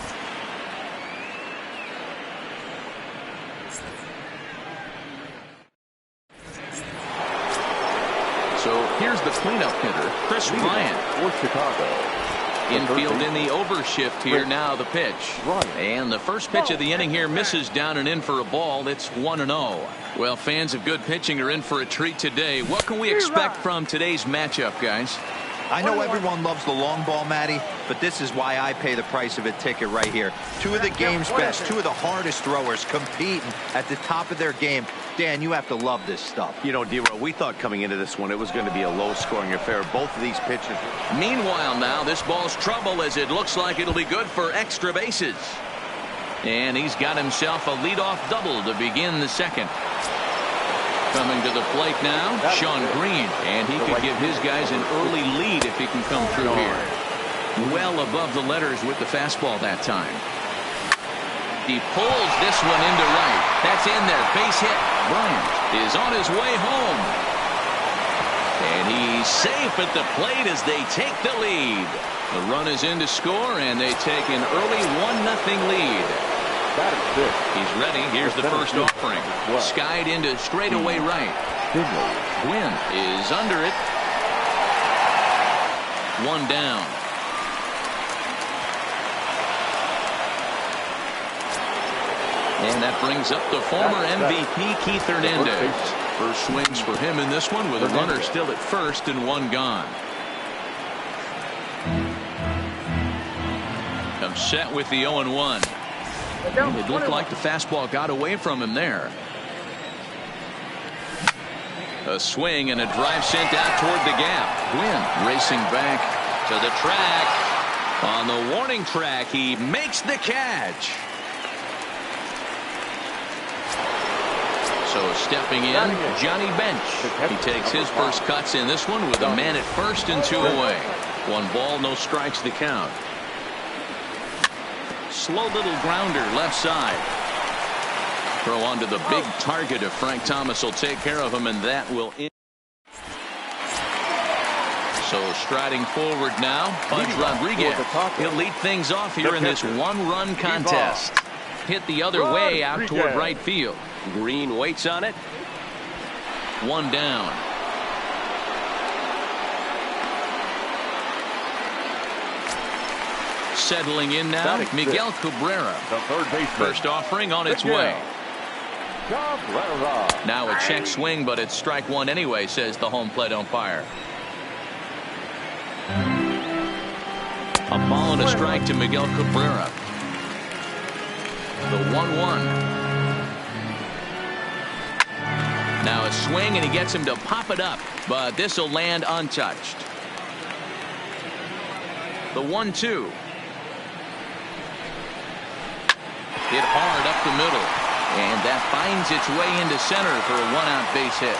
So here's here's the cleanup hitter, Chris Bryant.
For Chicago.
Infield in the overshift here. Now the pitch. And the first pitch of the inning here misses down and in for a ball. It's 1-0. Well, fans of good pitching are in for a treat today. What can we expect from today's matchup, guys?
I know everyone loves the long ball, Matty, but this is why I pay the price of a ticket right here. Two of the game's best, two of the hardest throwers competing at the top of their game. Dan, you have to love this stuff.
You know, D-Row, we thought coming into this one it was going to be a low-scoring affair. Both of these pitches.
Meanwhile, now this ball's trouble as it looks like it'll be good for extra bases. And he's got himself a leadoff double to begin the second. Coming to the plate now, Sean Green, and he could give his guys an early lead if he can come through here. Well above the letters with the fastball that time. He pulls this one into right. That's in there. Base hit. Bryant is on his way home. And he's safe at the plate as they take the lead. The run is in to score, and they take an early 1-0 lead. He's ready. Here's the first offering. Skied into straightaway right. Gwynn is under it. One down. And that brings up the former MVP, Keith Hernandez. First swings for him in this one with a runner still at first and one gone. Comes set with the 0-1. It looked like the fastball got away from him there. A swing and a drive sent out toward the gap. Gwynn racing back to the track. On the warning track, he makes the catch. So stepping in, Johnny Bench. He takes his first cuts in this one with a man at first and 2 away. 1 ball, no strikes the count. Slow little grounder left side. Throw onto the big target of Frank Thomas will take care of him, and that will end. So striding forward now, Pudge Rodriguez. He'll lead things off here in this 1-run contest. Hit the other way out toward right field. Green waits on it. 1 down. Settling in now, Miguel Cabrera.
The third baseman.
First offering on its way. Now a check swing, but it's strike one anyway, says the home plate umpire. A ball and a strike to Miguel Cabrera. The 1-1. Now a swing, and he gets him to pop it up, but this will land untouched. The 1-2. Hit hard up the middle, and that finds its way into center for a 1-out base hit.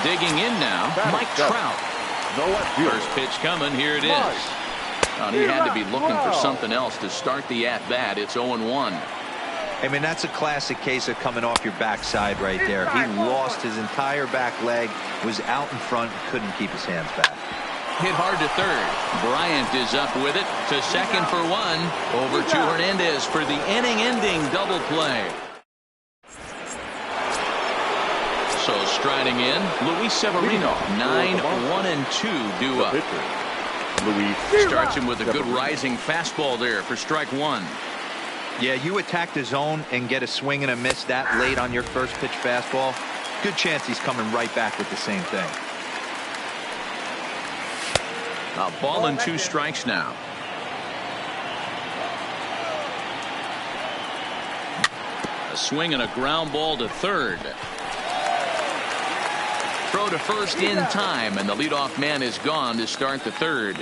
Digging in now, Mike Trout. First pitch coming, here it is. He had to be looking for something else to start the at-bat. It's 0-1.
I mean, that's a classic case of coming off your backside right there. He lost his entire back leg, was out in front, couldn't keep his hands back.
Hit hard to third. Bryant is up with it to second for 1. Over to Hernandez for the inning-ending double play. So striding in, Luis Severino. 9-1-2 due up. Starts him with a good rising fastball there for strike 1.
Yeah, you attack the zone and get a swing and a miss that late on your first pitch fastball. Good chance he's coming right back with the same thing.
A ball and 2 strikes now. A swing and a ground ball to third. Throw to first in time, and the leadoff man is gone to start the third.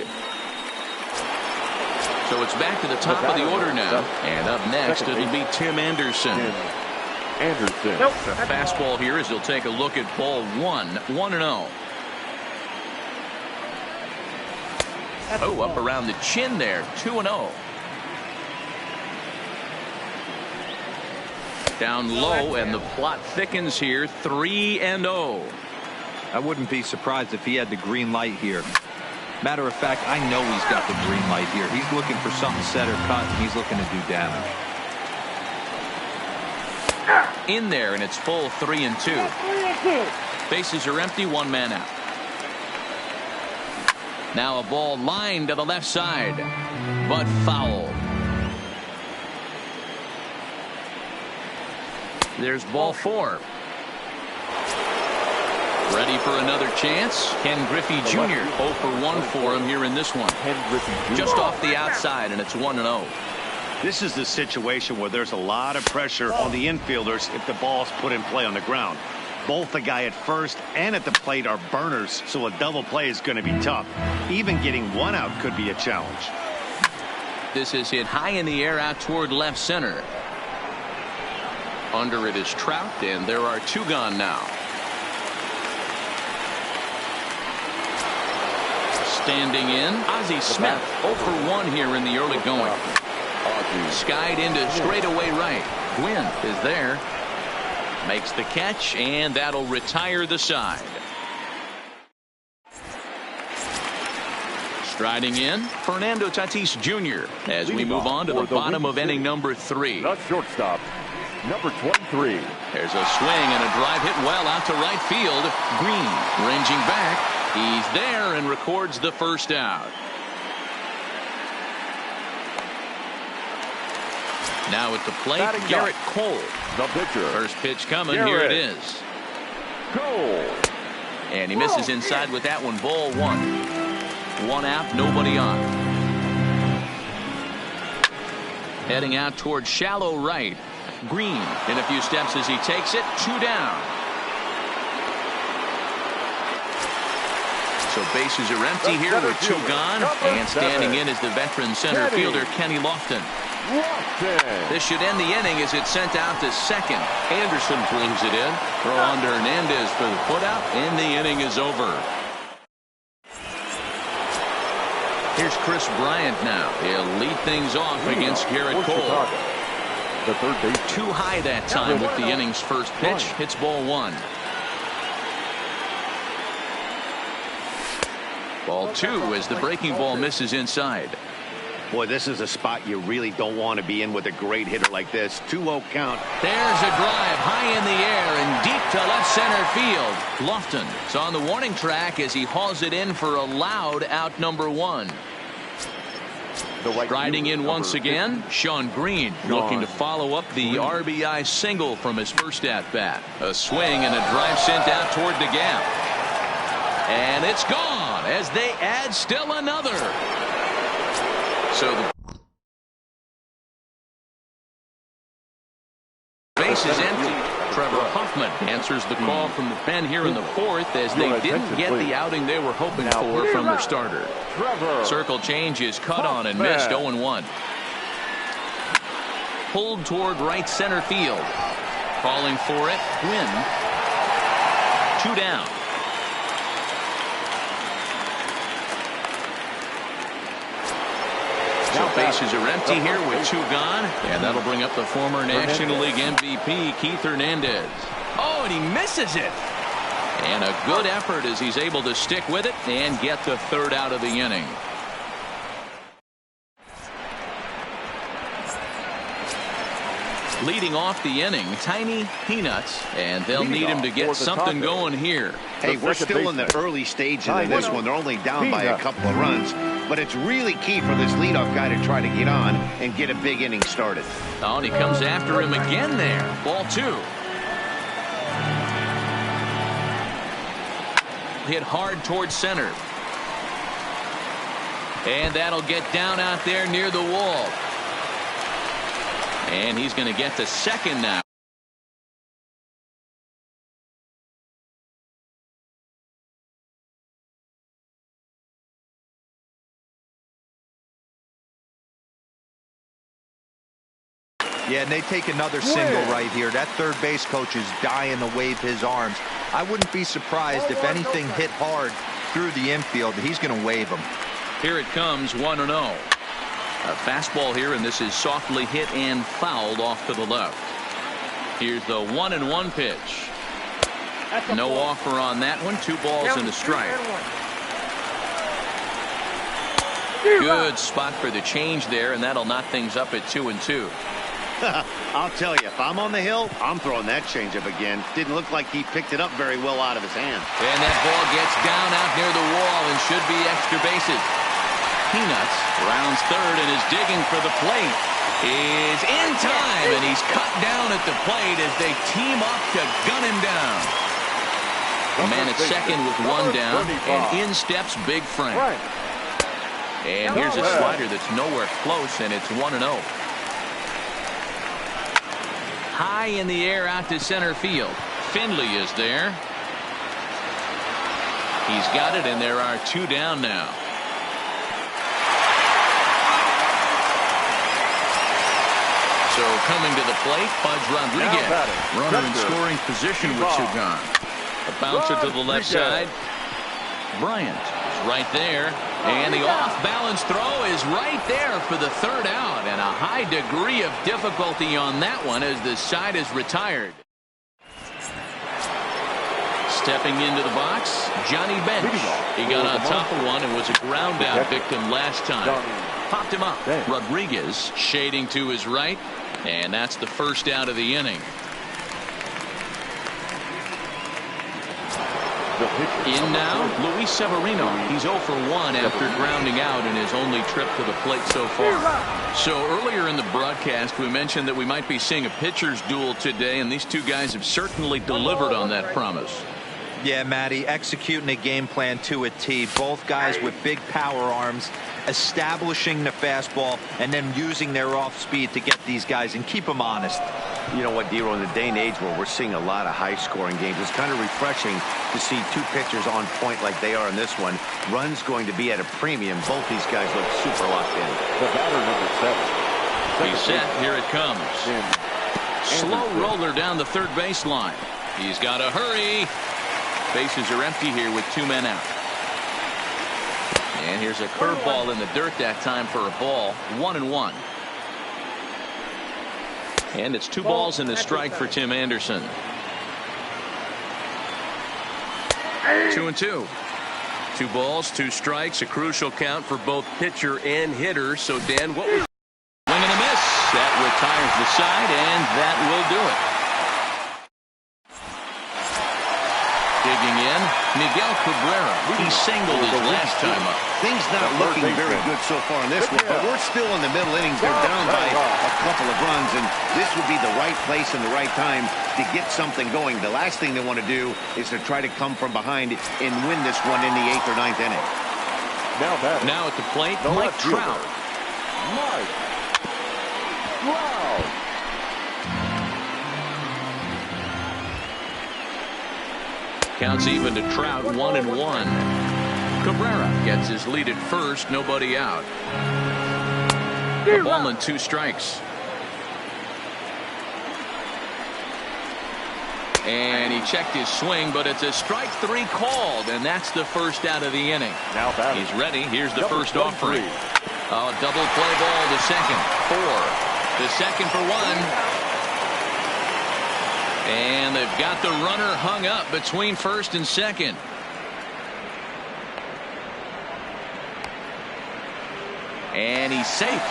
So it's back to the top of the order now. And up next, it'll be Tim Anderson. The fastball here as he'll take a look at ball 1. 1-0. Oh, up around the chin there. 2-0. Down low, and the plot thickens here. 3-0.
I wouldn't be surprised if he had the green light here. Matter of fact, I know he's got the green light here. He's looking for something set or cut, and he's looking to do damage.
in there, and it's full 3-2. Bases are empty, one man out. Now a ball lined to the left side, but foul. There's ball 4. Ready for another chance. Ken Griffey Jr. 0 for 1 for him here in this one. Just off the outside, and it's 1-0.
This is the situation where there's a lot of pressure on the infielders if the ball's put in play on the ground. Both the guy at first and at the plate are burners, so a double play is going to be tough. Even getting one out could be a challenge.
This is hit high in the air out toward left center. Under it is Trout, and there are 2 gone now. Standing in, Ozzie Smith 0 for 1 here in the early going. Skied into straightaway right. Gwynn is there. Makes the catch, and that'll retire the side. Striding in, Fernando Tatis Jr. as we move on to the bottom of inning number 3.
The shortstop, number 23.
There's a swing and a drive hit well out to right field. Green ranging back. He's there and records the first out. Now at the plate, Garrett Cole.
The pitcher.
First pitch coming. Here it is.
Cole.
And he misses inside with that one. Ball 1. 1 out, nobody on. Heading out towards shallow right. Green in a few steps as he takes it. 2 down. So bases are empty here with 2 gone. And standing in is the veteran center fielder Kenny Lofton. This should end the inning as it's sent out to second. Anderson brings it in. Throw on to Hernandez for the putout, and the inning is over. Here's Chris Bryant now. He'll lead things off against Garrett Cole.
The third base.
Too high that time with the inning's first pitch. Hits ball 1. Ball 2 as the breaking ball misses inside.
Boy, this is a spot you really don't want to be in with a great hitter like this. 2-0 count.
There's a drive high in the air and deep to left center field. Lofton is on the warning track as he hauls it in for a loud out number 1. Riding in once again, Sean Green looking to follow up the RBI single from his first at-bat. A swing and a drive sent out toward the gap. And it's gone as they add still another. So the base is empty. Trevor Hoffman answers the call from the pen here in the 4th as they didn't get the outing they were hoping for from their starter. Circle change is cut on and missed. 0-1. Pulled toward right center field. Calling for it. Gwynn. 2 down. So bases are empty here with 2 gone, and that'll bring up the former National League MVP Keith Hernandez. Oh, and he misses it. And a good effort as he's able to stick with it and get the 3rd out of the inning. Leading off the inning, Tiny Peanuts, and they'll need him to get something going here.
Hey, we're still in the early stages of this one. They're only down by a couple of runs, but it's really key for this leadoff guy to try to get on and get a big inning started.
Oh, and he comes after him again there. Ball 2. Hit hard towards center. And that'll get down out there near the wall. And he's going to get to second now.
Yeah, and they take another single right here. That third base coach is dying to wave his arms. I wouldn't be surprised if anything hit hard through the infield. He's going to wave them.
Here it comes, 1-0. A fastball here, and this is softly hit and fouled off to the left. Here's the 1-1 pitch. No offer on that one. 2 balls and a strike. Good spot for the change there, and that'll knock things up at 2-2.
I'll tell you, if I'm on the hill, I'm throwing that changeup again. Didn't look like he picked it up very well out of his hand.
And that ball gets down out near the wall and should be extra bases. Peanuts rounds third and is digging for the plate. Is in time, and he's cut down at the plate as they team up to gun him down. The man at second with one down, and in steps Big Frank. And here's a slider that's nowhere close, and it's 1-0. High in the air out to center field. Finley is there. He's got it, and there are 2 down now. So coming to the plate, Pudge Rodriguez. Runner in scoring position with 2 gone. A bouncer to the left side. Bryant is right there. And the off-balance throw is right there for the 3rd out. And a high degree of difficulty on that one as the side is retired. Stepping into the box, Johnny Bench. He got on top of one and was a ground out victim last time. Popped him up. Rodriguez shading to his right. And that's the 1st out of the inning. In now, Luis Severino. He's 0 for 1 after grounding out in his only trip to the plate so far. So earlier in the broadcast, we mentioned that we might be seeing a pitcher's duel today, and these 2 guys have certainly delivered on that promise.
Yeah, Matty, executing a game plan to a T. Both guys with big power arms, establishing the fastball, and then using their off speed to get these guys and keep them honest.
You know what, Dero, in the day and age where we're seeing a lot of high-scoring games, it's kind of refreshing to see 2 pitchers on point like they are in this one. Runs going to be at a premium. Both these guys look super locked in.
The batter, number 7.
He's set. Here it comes. Slow roller down the third baseline. He's got to hurry. Bases are empty here with 2 men out. And here's a curveball in the dirt that time for a ball. 1-1. And it's 2 balls and a strike for Tim Anderson. 2-2. 2 balls, 2 strikes, a crucial count for both pitcher and hitter. So, Dan, what was swing and a miss? That retires the side, and that will do it. Digging in, Miguel Cabrera. He singled his last time up.
Things not looking very good so far in this one, but we're still in the middle innings. They're down by a couple of runs, and this would be the right place and the right time to get something going. The last thing they want to do is to try to come from behind and win this one in the 8th or 9th inning.
Now at the plate, Mike Trout. Counts even to Trout, 1-1. Cabrera gets his lead at first, nobody out. A ball and 2 strikes. And he checked his swing, but it's a strike 3 called, and that's the 1st out of the inning. He's ready. Here's the first offering. A double play ball to second. 4. The second for 1. And they've got the runner hung up between first and second. And he's safe.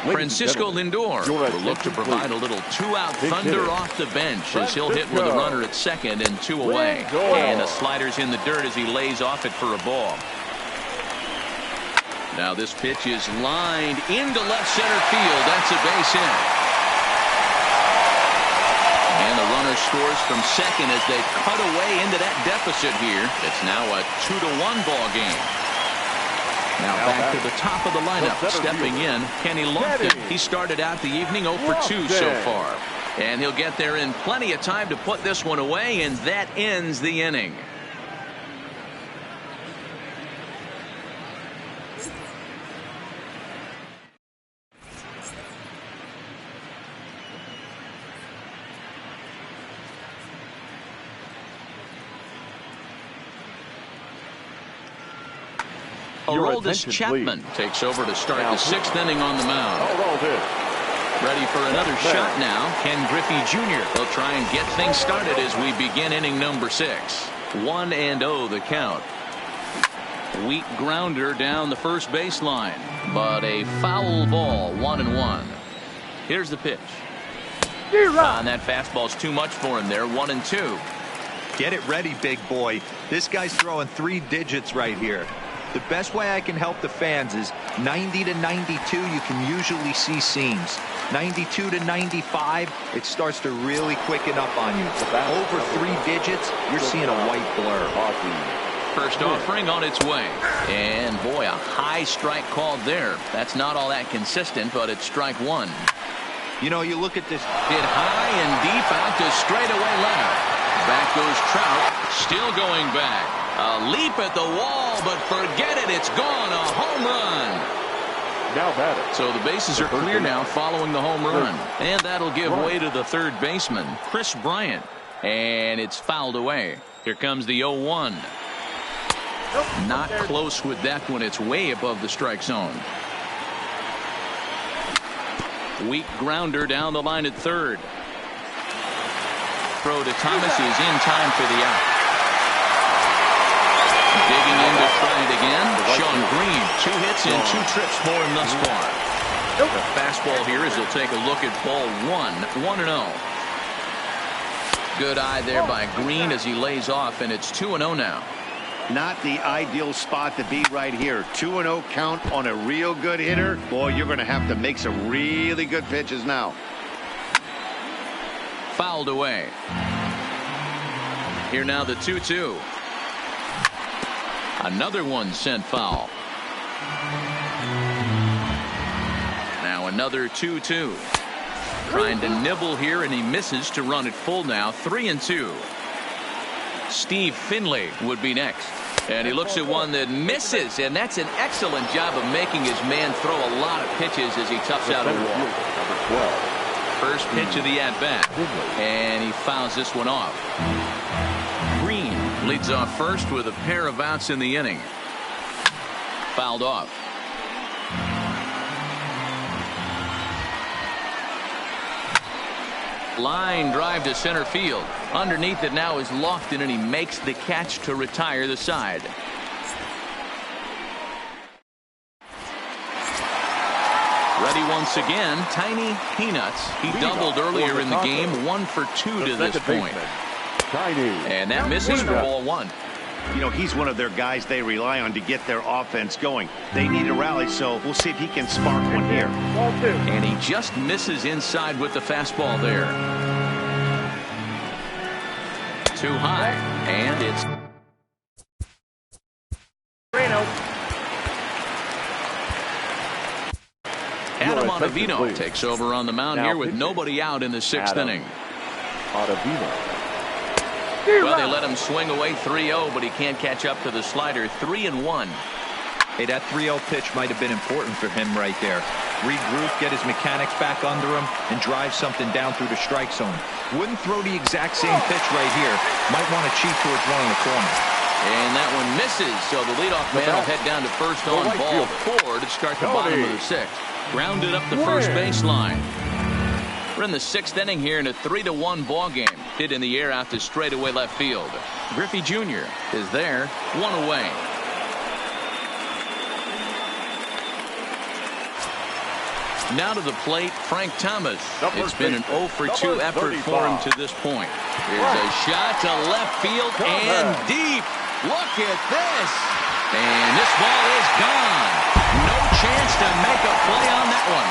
Francisco Lindor will look to provide a little 2-out thunder off the bench as he'll hit with a runner at second and 2 away. And the slider's in the dirt as he lays off it for a ball. Now this pitch is lined into left center field. That's a base hit. And the runner scores from second as they cut away into that deficit here. It's now a 2-1 ball game. Now back to the top of the lineup. Stepping in, Kenny Lofton. He started out the evening 0 for 2 so far. And he'll get there in plenty of time to put this one away, and that ends the inning. Aroldis Chapman takes over to start the 6th inning on the mound. Ready for another shot now. Ken Griffey Jr. will try and get things started as we begin inning number 6. 1-0 the count. Weak grounder down the first baseline, but a foul ball. 1-1. Here's the pitch. And that fastball's too much for him there. 1-2.
Get it ready, big boy. This guy's throwing 3 digits right here. The best way I can help the fans is 90 to 92. You can usually see seams. 92 to 95, it starts to really quicken up on you. Over 3 digits, you're seeing a white blur.
First offering on its way. And boy, a high strike called there. That's not all that consistent, but it's strike 1.
You know, you look at this.
Hit high and deep out to straightaway left. Back goes Trout. Still going back. A leap at the wall, but forget it. It's gone. A home run.
Now batter.
So the bases are clear now following the home run. And that'll give way to the third baseman, Chris Bryant. And it's fouled away. Here comes the 0-1. Not close with that one. It's way above the strike zone. Weak grounder down the line at third. Throw to Thomas is in time for the out. Digging in to try it again. Sean Green, 2 hits and 2 trips for him thus far. The fastball here as he'll take a look at ball 1. 1-0. Good eye there by Green as he lays off, and it's 2-0 now.
Not the ideal spot to be right here. 2-0 count on a real good hitter. Boy, you're going to have to make some really good pitches now.
Fouled away. Here now the 2-2. Another one sent foul. Now another 2-2. Trying to nibble here, and he misses to run it full now. 3-2. Steve Finley would be next. And he looks at one that misses, and that's an excellent job of making his man throw a lot of pitches as he toughs out a wall. First pitch of the at-bat, and he fouls this one off. Green leads off first with a pair of outs in the inning. Fouled off. Line drive to center field. Underneath it now is Lofton, and he makes the catch to retire the side. Ready once again, Tiny Peanuts. He doubled earlier in the game, 1 for 2 to this point. And that misses for ball 1.
You know, he's one of their guys they rely on to get their offense going. They need a rally, so we'll see if he can spark one here.
Ball 2.
And he just misses inside with the fastball there. Too high, and it's
3-0.
Adam Ottavino takes over on the mound here with nobody out in the 6th inning. Well, they let him swing away 3-0, but he can't catch up to the slider. 3-1.
Hey, that 3-0 pitch might have been important for him right there. Regroup, get his mechanics back under him, and drive something down through the strike zone. Wouldn't throw the exact same pitch right here. Might want to cheat towards one in the corner.
And that one misses, so the leadoff man will head down to first on ball 4 to start the bottom of the 6th. Grounded up the first baseline. We're in the 6th inning here in a 3-1 ball game. Hit in the air out to straightaway left field. Griffey Jr. is there, 1 away. Now to the plate, Frank Thomas. It's been an 0 for 2 effort for him to this point. Here's a shot to left field and deep. Look at this. And this ball is gone. No chance to make a play on that one.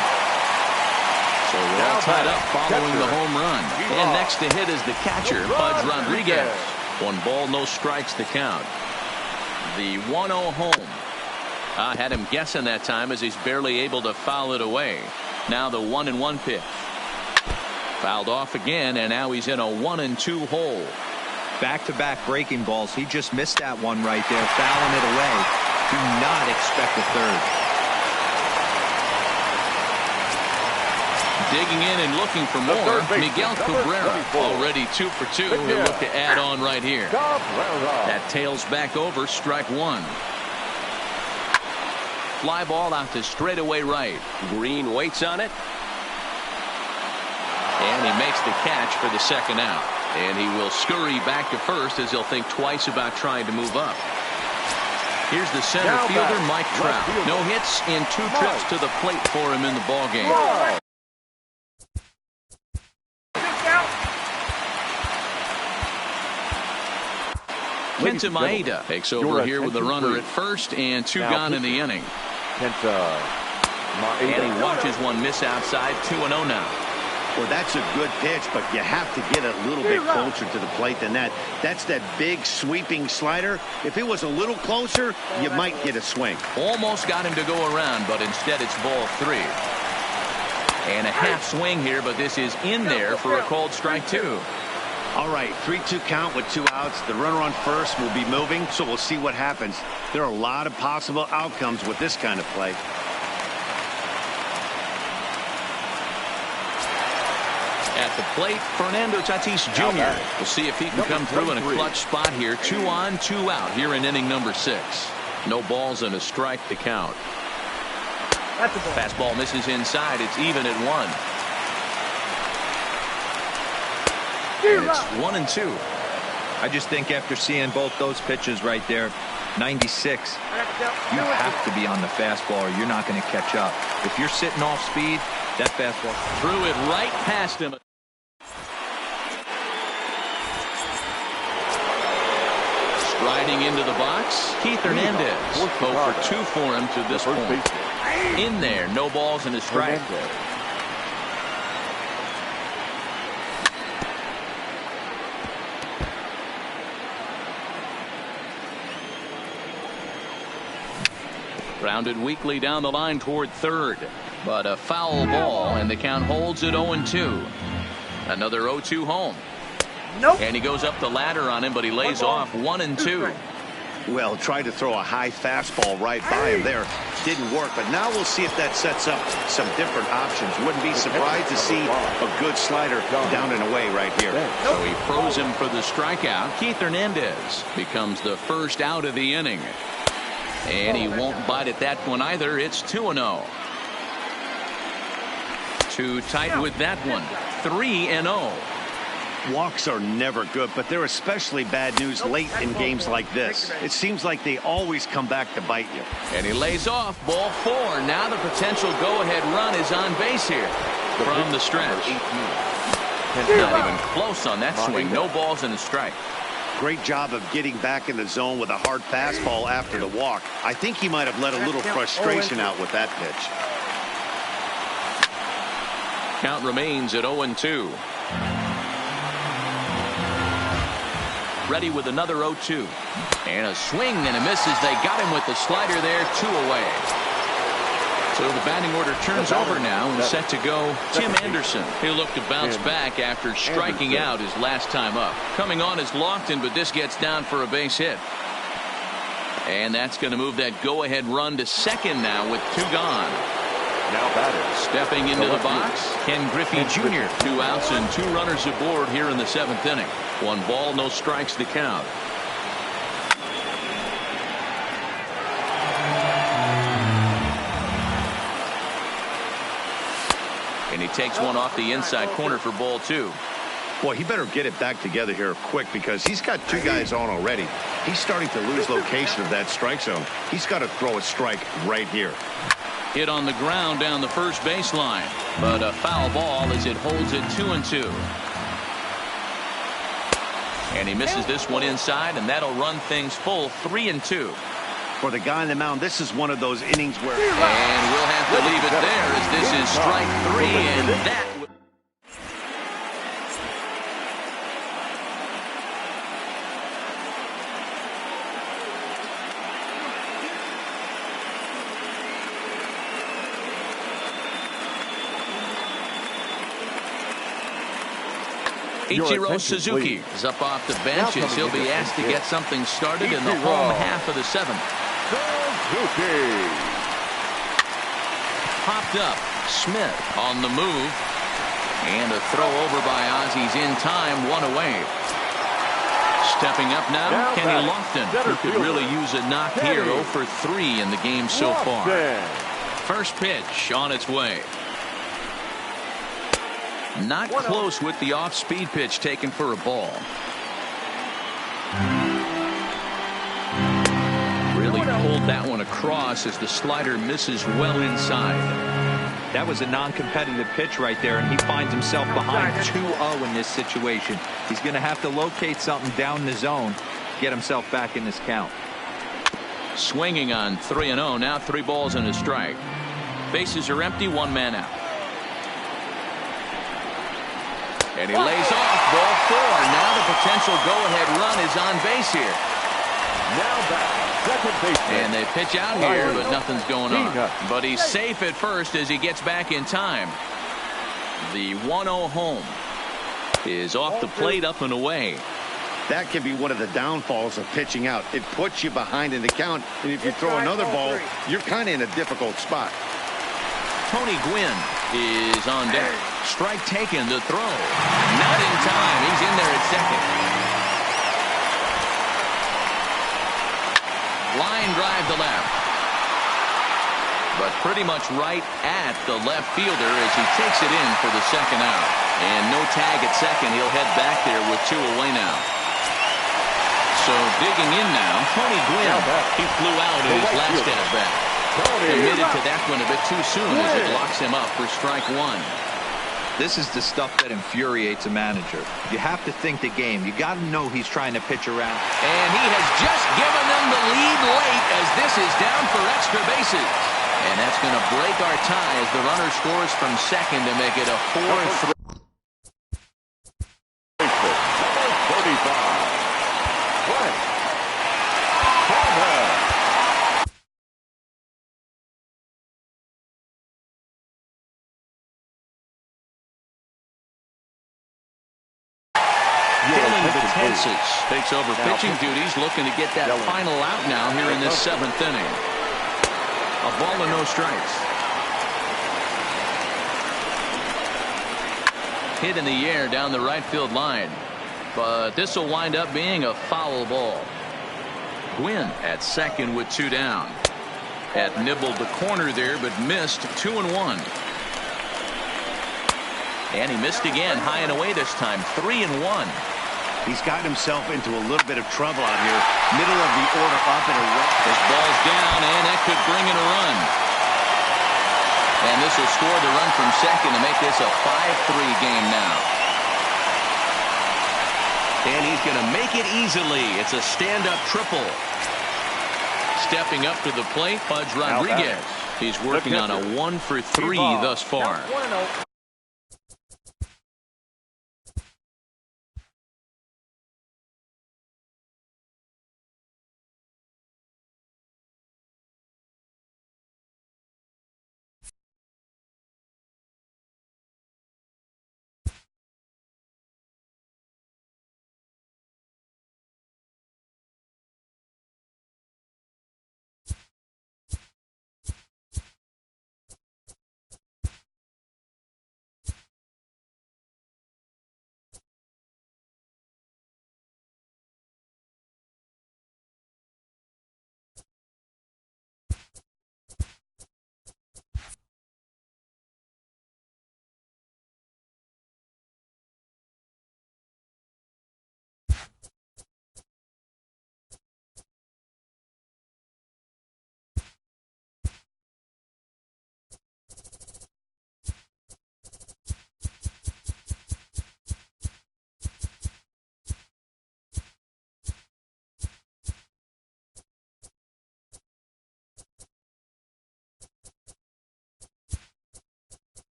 So we're all tied up following the home run. And next to hit is the catcher, Pudge Rodriguez. 1 ball, no strikes to count. The 1-0 home. I had him guessing that time as he's barely able to foul it away. Now the 1-1 pitch. Fouled off again, and now he's in a 1-2 hole.
Back-to-back breaking balls. He just missed that one right there, fouling it away. Do not expect a third.
Digging in and looking for more, Miguel Cabrera. Already 2 for 2. He'll look to add on right here. That tails back over, strike 1. Fly ball out to straightaway right. Green waits on it. And he makes the catch for the second out. And he will scurry back to first as he'll think twice about trying to move up. Here's the center fielder, Mike Trout. No hits in 2 trips to the plate for him in the ballgame. Kenta Maeda takes over here with the runner at first and 2 gone in the inning. And he watches one miss outside. 2-0 now.
Well, that's a good pitch, but you have to get a little bit closer to the plate than that. That's that big sweeping slider. If it was a little closer, you might get a swing.
Almost got him to go around, but instead it's ball 3. And a half swing here, but this is in there for a called strike 2.
All right, 3-2 count with 2 outs. The runner on first will be moving, so we'll see what happens. There are a lot of possible outcomes with this kind of play.
At the plate, Fernando Tatis Jr. We'll see if he can come through in a clutch spot here. 2 on, 2 out here in inning number 6. No balls and a strike to count. Fastball misses inside. It's even at 1. And it's 1-2.
I just think after seeing both those pitches right there, 96, you have to be on the fastball or you're not going to catch up. If you're sitting off speed, that fastball
threw it right past him. Striding into the box, Keith Hernandez. 0 for 2 for him to this point. In there, no balls and a strike. Grounded weakly down the line toward third. But a foul ball, and the count holds at 0-2. Another 0-2 home.
Nope.
And he goes up the ladder on him, but he lays off 1-2.
Well, tried to throw a high fastball right by him there. Didn't work, but now we'll see if that sets up some different options. Wouldn't be surprised to see a good slider down and away right here.
So he froze him for the strikeout. Keith Hernandez becomes the first out of the inning. And he won't bite at that one either. It's 2-0. Too tight with that one. 3-0.
Walks are never good, but they're especially bad news late in games like this. It seems like they always come back to bite you.
And he lays off. Ball 4. Now the potential go-ahead run is on base here from the stretch. Not even close on that swing. No balls and a strike.
Great job of getting back in the zone with a hard fastball after the walk. I think he might have let a little frustration out with that pitch.
Count remains at 0-2. Ready with another 0-2. And a swing and a miss as they got him with the slider there. 2 away. So the batting order turns over now and set to go Tim Anderson. He'll look to bounce back after striking out his last time up. Coming on is Lofton, but this gets down for a base hit. And that's going to move that go-ahead run to second now with 2 gone.
Now batter.
Stepping into the box, Ken Griffey Jr. 2 outs and 2 runners aboard here in the 7th inning. 1 ball, no strikes to count. And he takes one off the inside corner for ball 2.
Boy, he better get it back together here quick because he's got 2 guys on already. He's starting to lose location of that strike zone. He's got to throw a strike right here.
Hit on the ground down the first baseline, but a foul ball as it holds it 2-2. And he misses this one inside, and that'll run things full 3-2.
For the guy on the mound, this is one of those innings where...
And we'll have to leave it there as this is strike 3, and that... Ichiro Suzuki is up off the bench as he'll be asked to get something started in the home half of the 7th. Popped up. Smith on the move. And a throw over by Ozzy's in time. 1 away. Stepping up now, Kenny Lofton, who could really use a knock here. 0 for 3 in the game so far. First pitch on its way. Not close with the off-speed pitch taken for a ball. Really pulled that one across as the slider misses well inside.
That was a non-competitive pitch right there, and he finds himself behind 2-0 in this situation. He's going to have to locate something down the zone, get himself back in this count.
Swinging on 3-0. Now 3 balls and a strike. Bases are empty, 1 man out. And he lays off ball 4. Now the potential go-ahead run is on base here.
Now back. Second baseman.
And they pitch out here, but nothing's going on. But he's safe at first as he gets back in time. The 1-0 home is off the plate, up and away.
That can be one of the downfalls of pitching out. It puts you behind in the count, and if you throw another ball, you're kind of in a difficult spot.
Tony Gwynn is on deck. Strike taken, the throw. Not in time. He's in there at second. Line drive to left. But pretty much right at the left fielder as he takes it in for the second out. And no tag at second. He'll head back there with 2 away now. So digging in now, Tony Gwynn. He flew out in his last at bat. Committed to that one a bit too soon as it locks him up for strike 1.
This is the stuff that infuriates a manager. You have to think the game. You got to know he's trying to pitch around.
And he has just given them the lead late as this is down for extra bases. And that's going to break our tie as the runner scores from second to make it a 4-3.
35.
Takes over pitching duties, looking to get that final out now here in this 7th inning. A ball and no strikes. Hit in the air down the right field line, but this will wind up being a foul ball. Gwynn at second with 2 down. Had nibbled the corner there, but missed 2-1. And he missed again, high and away this time, 3-1.
He's gotten himself into a little bit of trouble out here. Middle of the order up and away.
This ball's down, and that could bring in a run. And this will score the run from second to make this a 5-3 game now. And he's going to make it easily. It's a stand-up triple. Stepping up to the plate, Pudge Rodriguez. He's working on a 1-for-3 thus far.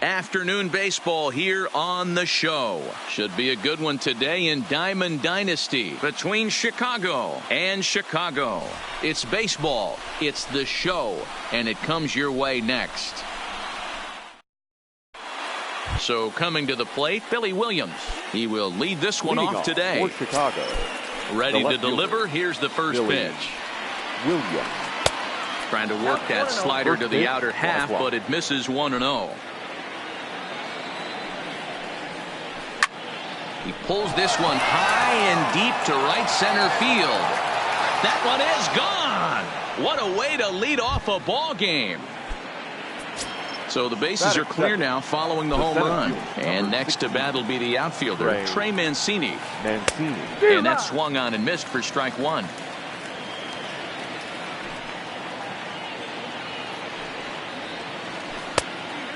Afternoon baseball here on the show. Should be a good one today in Diamond Dynasty between Chicago and Chicago. It's baseball, it's the show, and it comes your way next. So coming to the plate, Billy Williams. He will lead this one off today.
For Chicago.
Ready to deliver. Here's the first pitch.
Williams.
Trying to work that slider to the outer half, but it misses 1-0. He pulls this one high and deep to right center field. That one is gone. What a way to lead off a ball game. So the bases are clear now following the home run. And next to bat will be the outfielder, Trey Mancini. And that swung on and missed for strike one.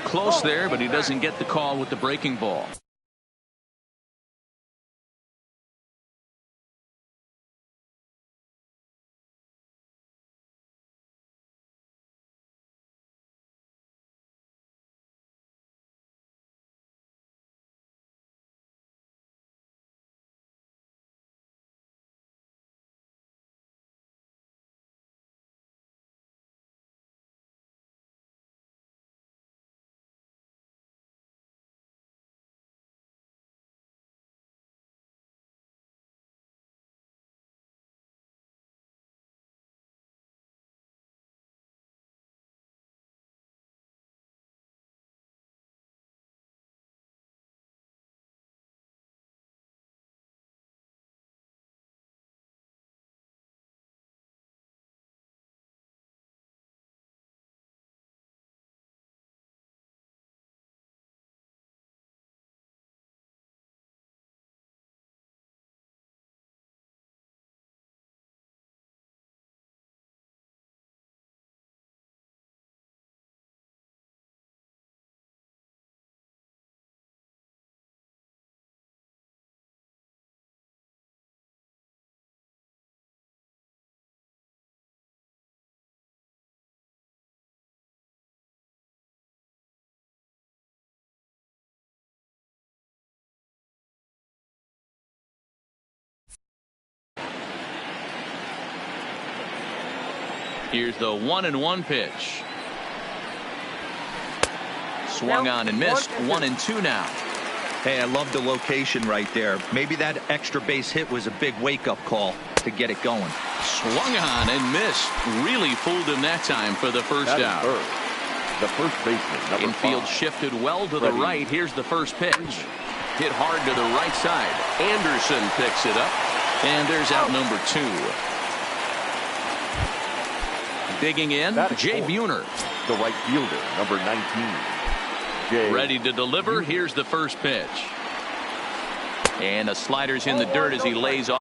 Close there, but he doesn't get the call with the breaking ball. Here's the 1-1 pitch. Swung on and missed. 1-2 now.
Hey, I love the location right there. Maybe that extra base hit was a big wake-up call to get it going.
Swung on and missed. Really fooled him that time for the first out.
The first baseman, number
Infield
5.
shifted well to the right. Here's the first pitch. Hit hard to the right side. Anderson picks it up. And there's out number 2. Digging in, Jay Buhner.
The right fielder, number 19. Jay
Ready to deliver. Here's the first pitch. And a slider's in the dirt as he lays off.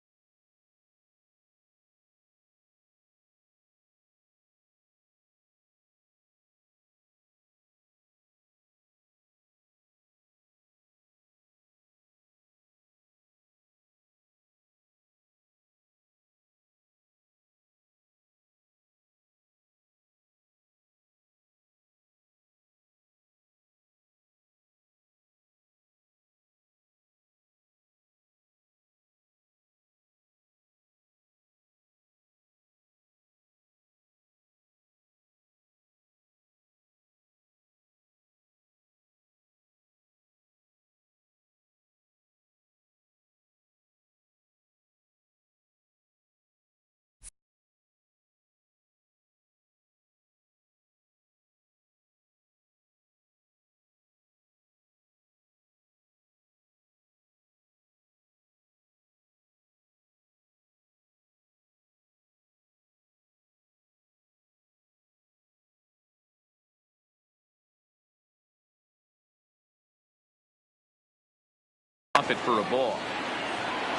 Off it for a ball.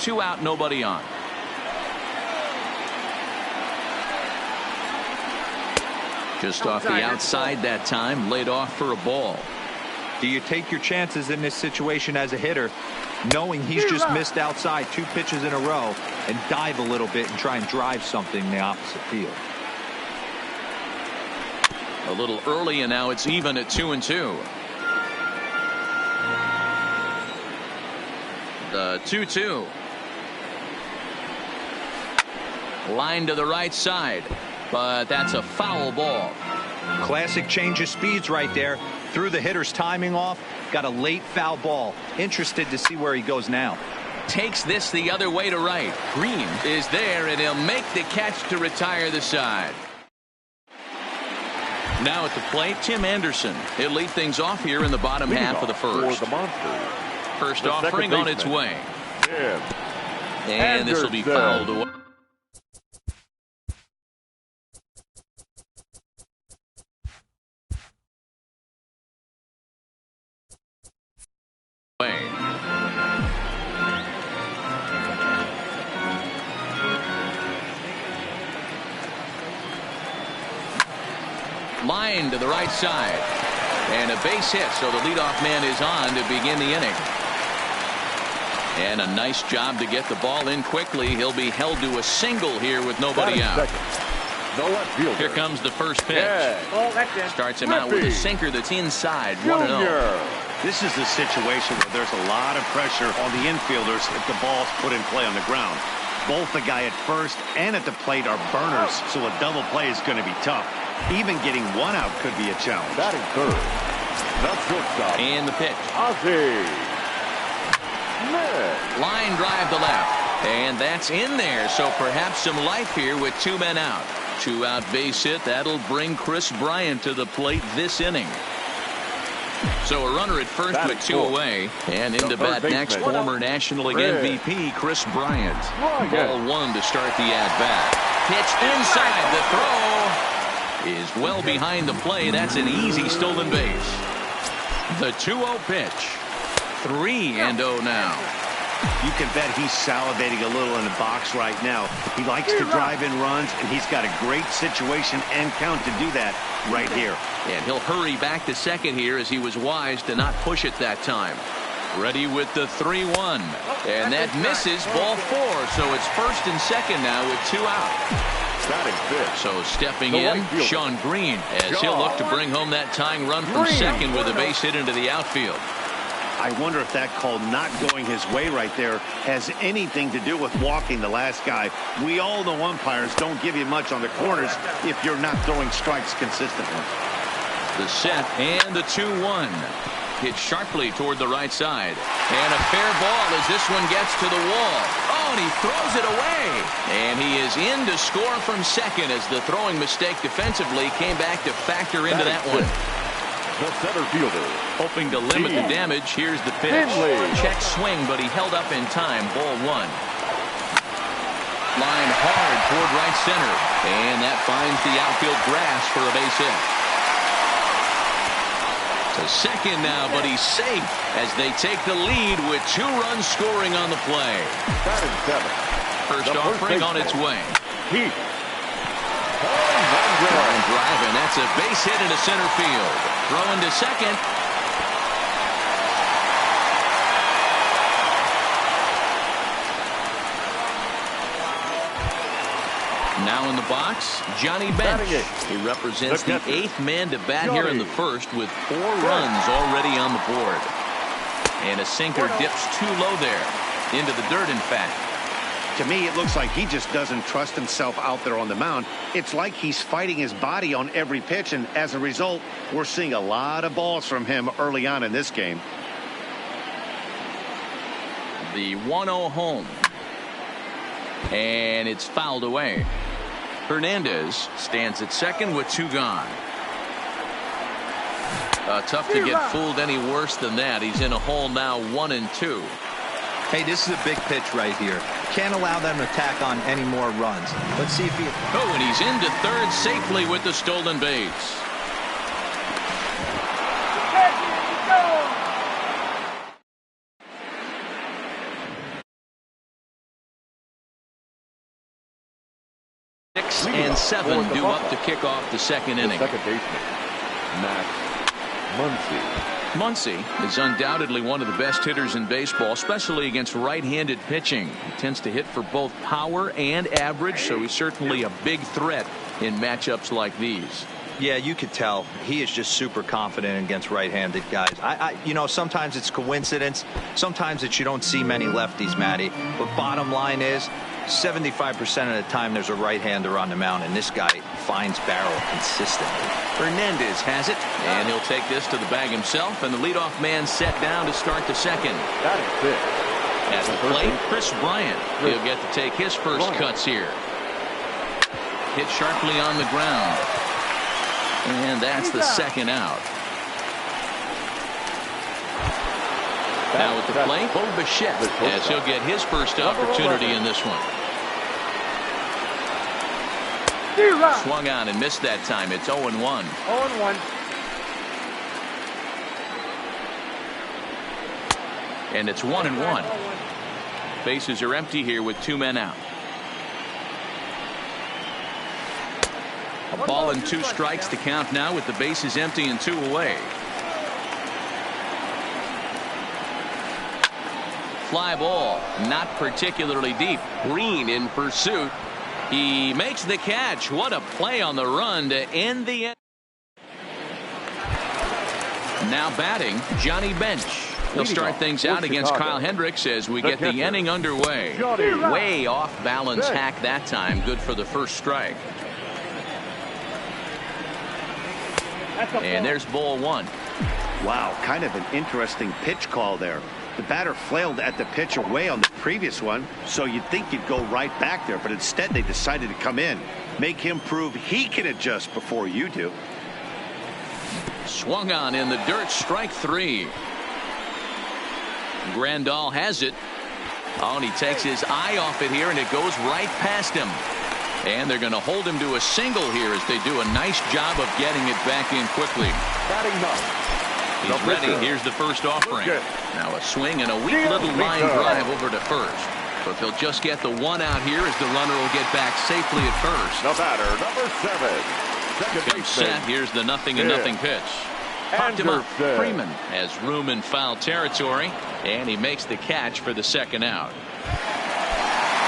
2 out, nobody on. Just off the outside that time, laid off for a ball.
Do you take your chances in this situation as a hitter, knowing he's just missed outside 2 pitches in a row, and dive a little bit and try and drive something in the opposite field?
A little early, and now it's even at 2-2. The 2-2. Line to the right side, but that's a foul ball.
Classic change of speeds right there. Threw the hitter's timing off. Got a late foul ball. Interested to see where he goes now.
Takes this the other way to right. Green is there, and he'll make the catch to retire the side. Now at the plate, Tim Anderson. He'll lead things off here in the bottom half of the first.
For the Monsters,
First
the
offering on its way.
Tim
And this will be
Anderson.
fouled away. Line to the right side. And a base hit, so the leadoff man is on to begin the inning. And a nice job to get the ball in quickly. He'll be held to a single here with nobody out.
The left fielder.
Here comes the first pitch.
Yeah.
Oh, that's it.
Starts him out with a sinker that's inside. 1-0.
This is the situation where there's a lot of pressure on the infielders if the ball's put in play on the ground. Both the guy at first and at the plate are burners, so a double play is going to be tough. Even getting one out could be a challenge.
Batting third. The shortstop.
And the pitch.
Ozzie.
Line drive to left. And that's in there, so perhaps some life here with two men out. 2-out base hit. That'll bring Chris Bryant to the plate this inning. So a runner at first
Batting
with two
fourth.
away. And into
The
bat
third
next,
baseman.
former National League
Red.
MVP Chris Bryant.
Bryant.
Ball one to start the at-bat. Pitch inside. The throw is well behind the play. That's an easy stolen base. The 2-0 pitch. 3-0 now.
You can bet he's salivating a little in the box right now. He likes to drive in runs, and he's got a great situation and count to do that right here.
And he'll hurry back to second here as he was wise to not push it that time. Ready with the 3-1. And that misses ball 4. So it's first and second now with 2 out.
Batting fifth.
So stepping
The
in,
right fielder.
Sean Green, as he'll look to bring home that tying run from second with a base hit into the outfield.
I wonder if that call not going his way right there has anything to do with walking the last guy. We all know umpires don't give you much on the corners if you're not throwing strikes consistently.
The set and the 2-1. Hit sharply toward the right side. And a fair ball as this one gets to the wall. Oh, and he throws it away. And he is in to score from second as the throwing mistake defensively came back to factor into that one.
The center fielder.
Hoping to limit the damage. Here's the pitch.
Finley.
Check swing, but he held up in time. Ball 1. Line hard toward right center. And that finds the outfield grass for a base hit. To second now, but he's safe as they take the lead with 2 runs scoring on the play.
Batting seventh.
First
The
offering
first
on its way.
Heath.
Line drive, and that's a base hit into center field. Throwing to second. Now in the box, Johnny Bench. He represents the 8th man to bat here in the first with 4 runs already on the board. And a sinker dips too low there. Into the dirt, in fact.
To me, it looks like he just doesn't trust himself out there on the mound. It's like he's fighting his body on every pitch, and as a result, we're seeing a lot of balls from him early on in this game.
The 1-0 home. And it's fouled away. Hernandez stands at second with 2 gone. Tough to get fooled any worse than that. He's in a hole now, 1-2.
Hey, this is a big pitch right here. Can't allow them to tack on any more runs. Let's see if he...
Oh, and he's into third safely with the stolen base. Six and 7 due up to kick off the second inning.
Second baseman. Max Muncy.
Muncy is undoubtedly one of the best hitters in baseball, especially against right-handed pitching. He tends to hit for both power and average, so he's certainly a big threat in matchups like these.
Yeah, you could tell he is just super confident against right-handed guys. You know, sometimes it's coincidence. Sometimes it's you don't see many lefties, Matty. But bottom line is, 75% of the time there's a right-hander on the mound, and this guy finds barrel consistently.
Hernandez has it, and he'll take this to the bag himself, and the leadoff man set down to start the second.
That is it.
At the plate, Chris Bryant. He'll get to take his first cuts here. Hit sharply on the ground. And that's the second out. Now at the plate, Bo Bichette, as he'll get his first opportunity in this one. Swung on and missed that time. It's 0-1.
0-1.
And it's 1-1. Bases are empty here with 2 men out. A ball and 2 strikes to count now with the bases empty and 2 away. Fly ball, not particularly deep. Green in pursuit. He makes the catch. What a play on the run to end the end. Now batting, Johnny Bench. He'll start things out against Kyle Hendricks as we get the inning underway. Way off balance hack that time. Good for the first strike. And there's ball 1.
Wow, kind of an interesting pitch call there. The batter flailed at the pitch away on the previous one, so you'd think you'd go right back there, but instead they decided to come in, make him prove he can adjust before you do.
Swung on in the dirt, strike 3. Grandal has it. Oh, and he takes his eye off it here, and it goes right past him. And they're going to hold him to a single here as they do a nice job of getting it back in quickly.
Batting ninth.
He's ready. Here's the first offering. Now a swing and a weak little line drive over to first. But they'll just get the 1 out here as the runner will get back safely at first.
The batter, number 7. Second
Big set. Here's the 0-0 pitch. Popped him up. Freeman has room in foul territory, and he makes the catch for the second out.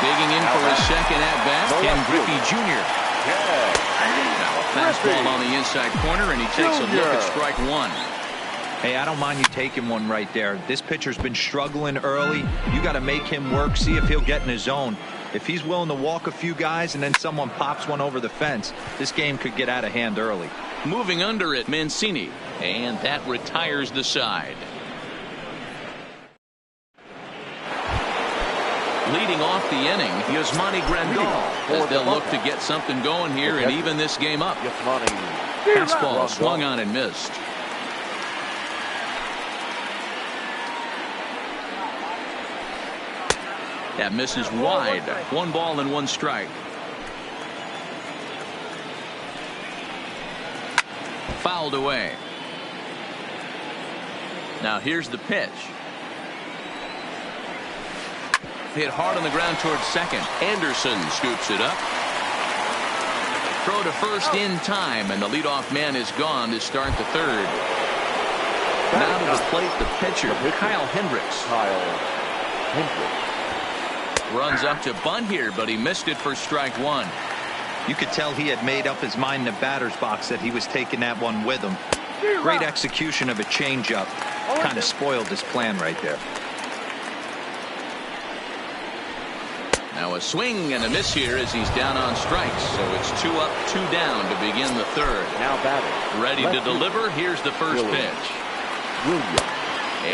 Digging in for his second at-bat, Ken Griffey Jr. Now a fastball on the inside corner, and he takes a look at strike 1.
Hey, I don't mind you taking one right there. This pitcher's been struggling early. You got to make him work, see if he'll get in his zone. If he's willing to walk a few guys and then someone pops one over the fence, this game could get out of hand early.
Moving under it, Mancini, and that retires the side. Leading off the inning, Yasmani Grandal, as they'll look to get something going here and even this game up. Fastball swung on and missed. That misses wide. 1 ball and 1 strike. Fouled away. Now here's the pitch. Hit hard on the ground towards second. Anderson scoops it up. Throw to first in time, and the leadoff man is gone to start the third. Now to the plate, the pitcher, Kyle Hendricks. Runs up to bunt here, but he missed it for strike 1.
You could tell he had made up his mind in the batter's box that he was taking that one with him. Great execution of a changeup. Kind of spoiled his plan right there.
Now a swing and a miss here as he's down on strikes. So it's 2 up, 2 down to begin the third.
Now batting.
Ready to deliver. Here's the first pitch.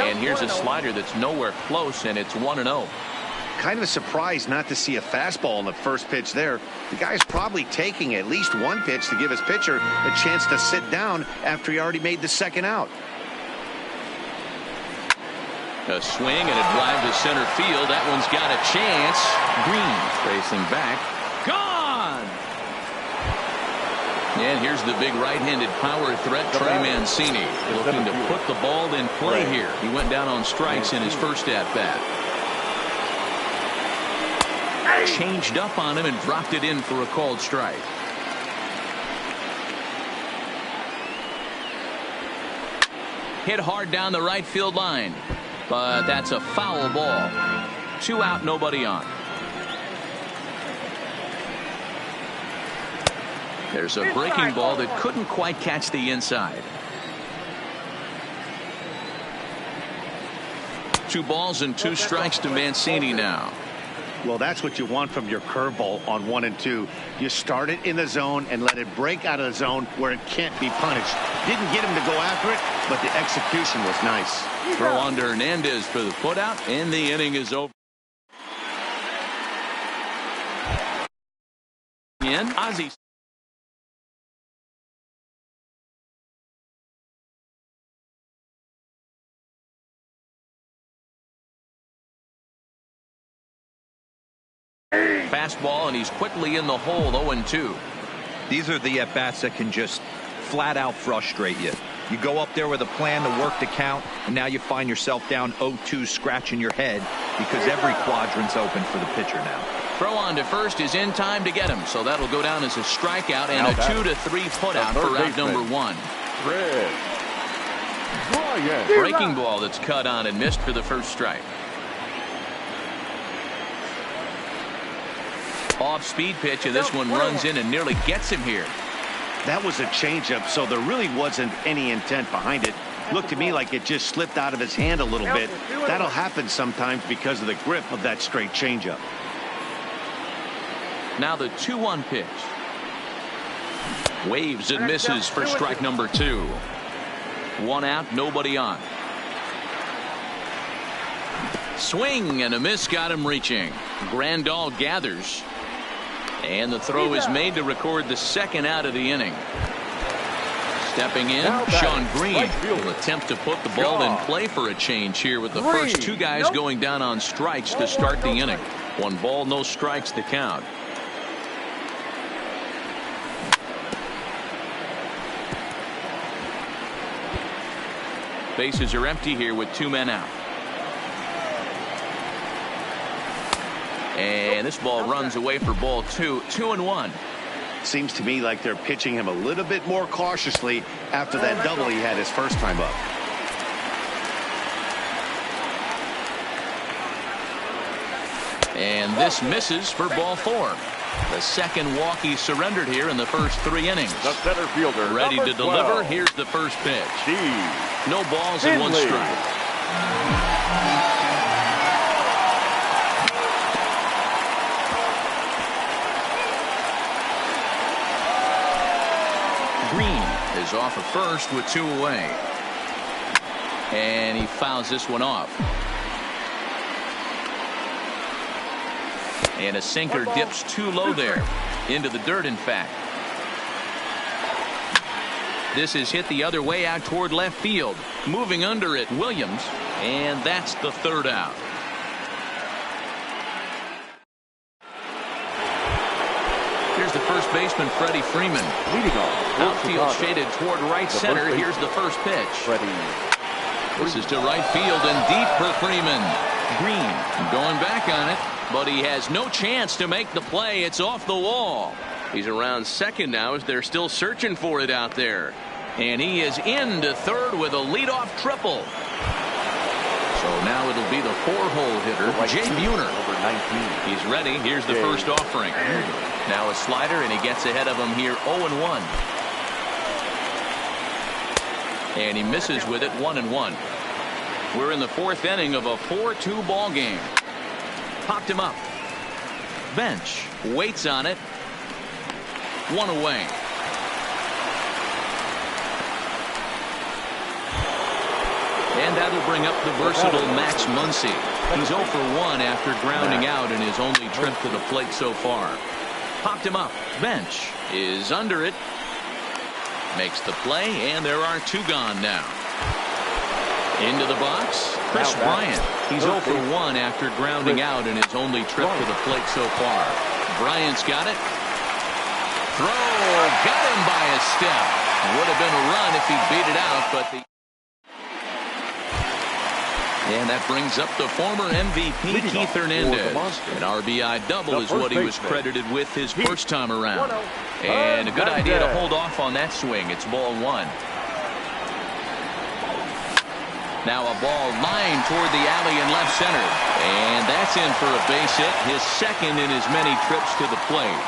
And here's a slider that's nowhere close, and it's 1-0.
Kind of a surprise not to see a fastball on the first pitch there. The guy's probably taking at least 1 pitch to give his pitcher a chance to sit down after he already made the second out.
A swing and a drive to center field. That one's got a chance. Green facing back. Gone! And here's the big right-handed power threat, Trey Mancini, looking to put the ball in play here. He went down on strikes in his first at-bat. Changed up on him and dropped it in for a called strike. Hit hard down the right field line, but that's a foul ball. 2 out, nobody on. There's a breaking ball that couldn't quite catch the inside. 2 balls and 2 strikes to Mancini now.
Well, that's what you want from your curveball on 1 and 2. You start it in the zone and let it break out of the zone where it can't be punished. Didn't get him to go after it, but the execution was nice.
Throw on to Hernandez for the putout, and the inning is over. In Ozzie. Fastball, and he's quickly in the hole. 0-2.
These are the at-bats that can just flat out frustrate you. You go up there with a plan to work the count, and now you find yourself down 0-2, scratching your head because every quadrant's open for the pitcher now.
Throw on to first is in time to get him, so that'll go down as a strikeout and a 2-3 putout for out number 1. Breaking ball that's cut on and missed for the first strike. Off-speed pitch, and this one runs in and nearly gets him here.
That was a changeup, so there really wasn't any intent behind it. Looked to me like it just slipped out of his hand a little bit. That'll happen sometimes because of the grip of that straight changeup.
Now the 2-1 pitch. Waves and misses for strike number 2. 1 out, nobody on. Swing and a miss got him reaching. Grandal gathers. And the throw is made to record the 2nd out of the inning. Stepping in, Sean Green will attempt to put the ball in play for a change here with the first 2 guys going down on strikes to start the inning. 1 ball, no strikes to count. Bases are empty here with 2 men out. And this ball runs away for ball 2. 2-1.
Seems to me like they're pitching him a little bit more cautiously after that double he had his first time up.
And this misses for ball 4. The 2nd walk he surrendered here in the first 3 innings.
The center fielder,
ready to deliver. Here's the first pitch. No balls and 1 strike. Green is off at first with 2 away. And he fouls this one off. And a sinker dips too low there. Into the dirt, in fact. This is hit the other way out toward left field. Moving under it, Williams. And that's the 3rd out. Here's the first baseman, Freddie Freeman.
Leading off.
Outfield shaded toward right center. Here's the first pitch. This is to right field and deep for Freeman. Green going back on it, but he has no chance to make the play. It's off the wall. He's around second now as they're still searching for it out there. And he is into third with a leadoff triple. So now it'll be the 4-hole hitter, Jay Buhner.
Number 19.
He's ready. Here's the first offering. Now a slider, and he gets ahead of him here 0-1. And he misses with it 1-1. We're in the 4th inning of a 4-2 ball game. Popped him up. Bench waits on it. 1 away. And that'll bring up the versatile Max Muncy. He's 0 for 1 after grounding out in his only trip to the plate so far. Popped him up. Bench is under it. Makes the play, and there are 2 gone now. Into the box, Chris Bryant. He's 0 for 1 after grounding out in his only trip to the plate so far. Bryant's got it. Throw, got him by a step. Would have been a run if he beat it out, but the... And that brings up the former MVP, Keith Hernandez. An RBI double is what he was credited with his first time around. And a good idea to hold off on that swing. It's ball 1. Now a ball lined toward the alley in left center. And that's in for a base hit, his second in as many trips to the plate.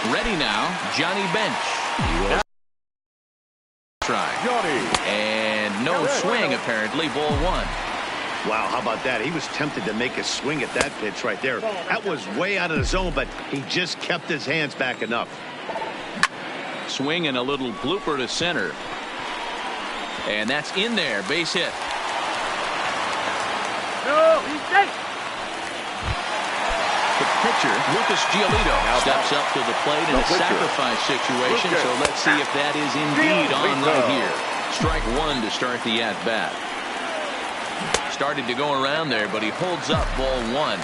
Ready now, Johnny Bench. He will try. And no swing, apparently. Ball one.
Wow, how about that? He was tempted to make a swing at that pitch right there. That was way out of the zone, but he just kept his hands back enough.
Swing and a little blooper to center. And that's in there. Base hit.
No, he's safe.
The pitcher, Lucas Giolito, steps up to the plate in a sacrifice situation. So let's see if that is indeed on right here. Strike one to start the at-bat. Started to go around there, but he holds up ball one.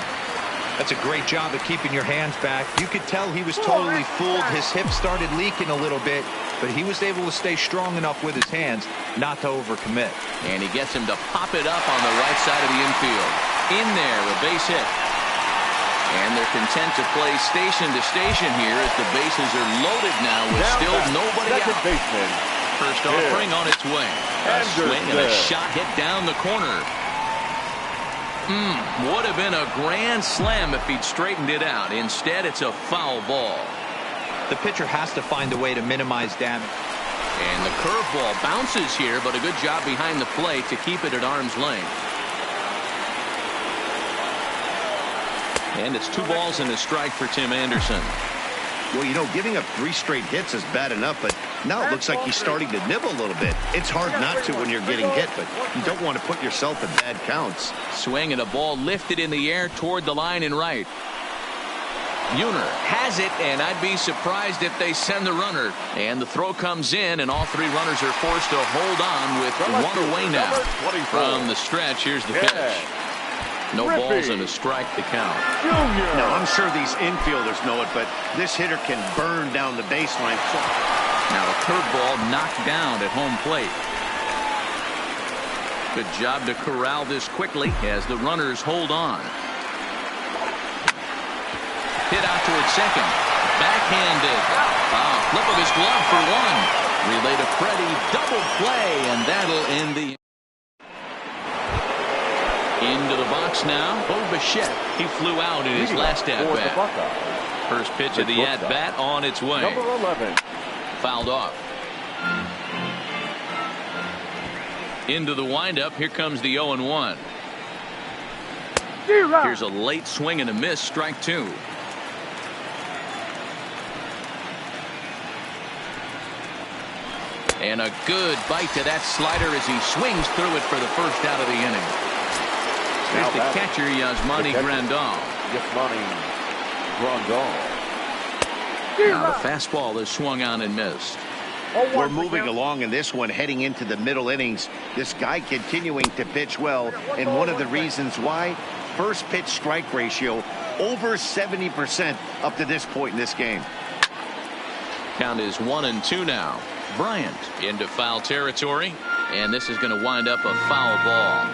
That's a great job of keeping your hands back. You could tell he was totally fooled. His hip started leaking a little bit, but he was able to stay strong enough with his hands not to overcommit.
And he gets him to pop it up on the right side of the infield. In there, a base hit. And they're content to play station to station here as the bases are loaded now with still nobody out. First offering on its way. A swing and a shot hit down the corner. Would have been a grand slam if he'd straightened it out. Instead, it's a foul ball.
The pitcher has to find a way to minimize damage.
And the curveball bounces here, but a good job behind the plate to keep it at arm's length. And it's 2 balls and a strike for Tim Anderson.
Well, you know, giving up 3 straight hits is bad enough, but now it looks like he's starting to nibble a little bit. It's hard not to when you're getting hit, but you don't want to put yourself in bad counts.
Swing and a ball lifted in the air toward the line and right. Buhner has it, and I'd be surprised if they send the runner. And the throw comes in, and all 3 runners are forced to hold on with 1 away now. From the stretch, here's the pitch. No balls and a strike to count.
Now, I'm sure these infielders know it, but this hitter can burn down the baseline.
Now a curveball knocked down at home plate. Good job to corral this quickly as the runners hold on. Hit out towards second. Backhanded. Flip of his glove for 1. Relay to Freddie. Double play, and that'll end the. Into the box now. Bo Bichette. He flew out in his last at-bat. First pitch of the at-bat on its way.
Number 11.
Fouled off. Into the windup. Here comes the 0-1. Here's a late swing and a miss. Strike 2. And a good bite to that slider as he swings through it for the first out of the inning. Here's the catcher, Yasmani Grandal. Now the fastball is swung on and missed.
We're moving along in this one, heading into the middle innings. This guy continuing to pitch well, and one of the reasons why, first pitch strike ratio over 70% up to this point in this game.
Count is 1-2 now. Bryant into foul territory, and this is going to wind up a foul ball.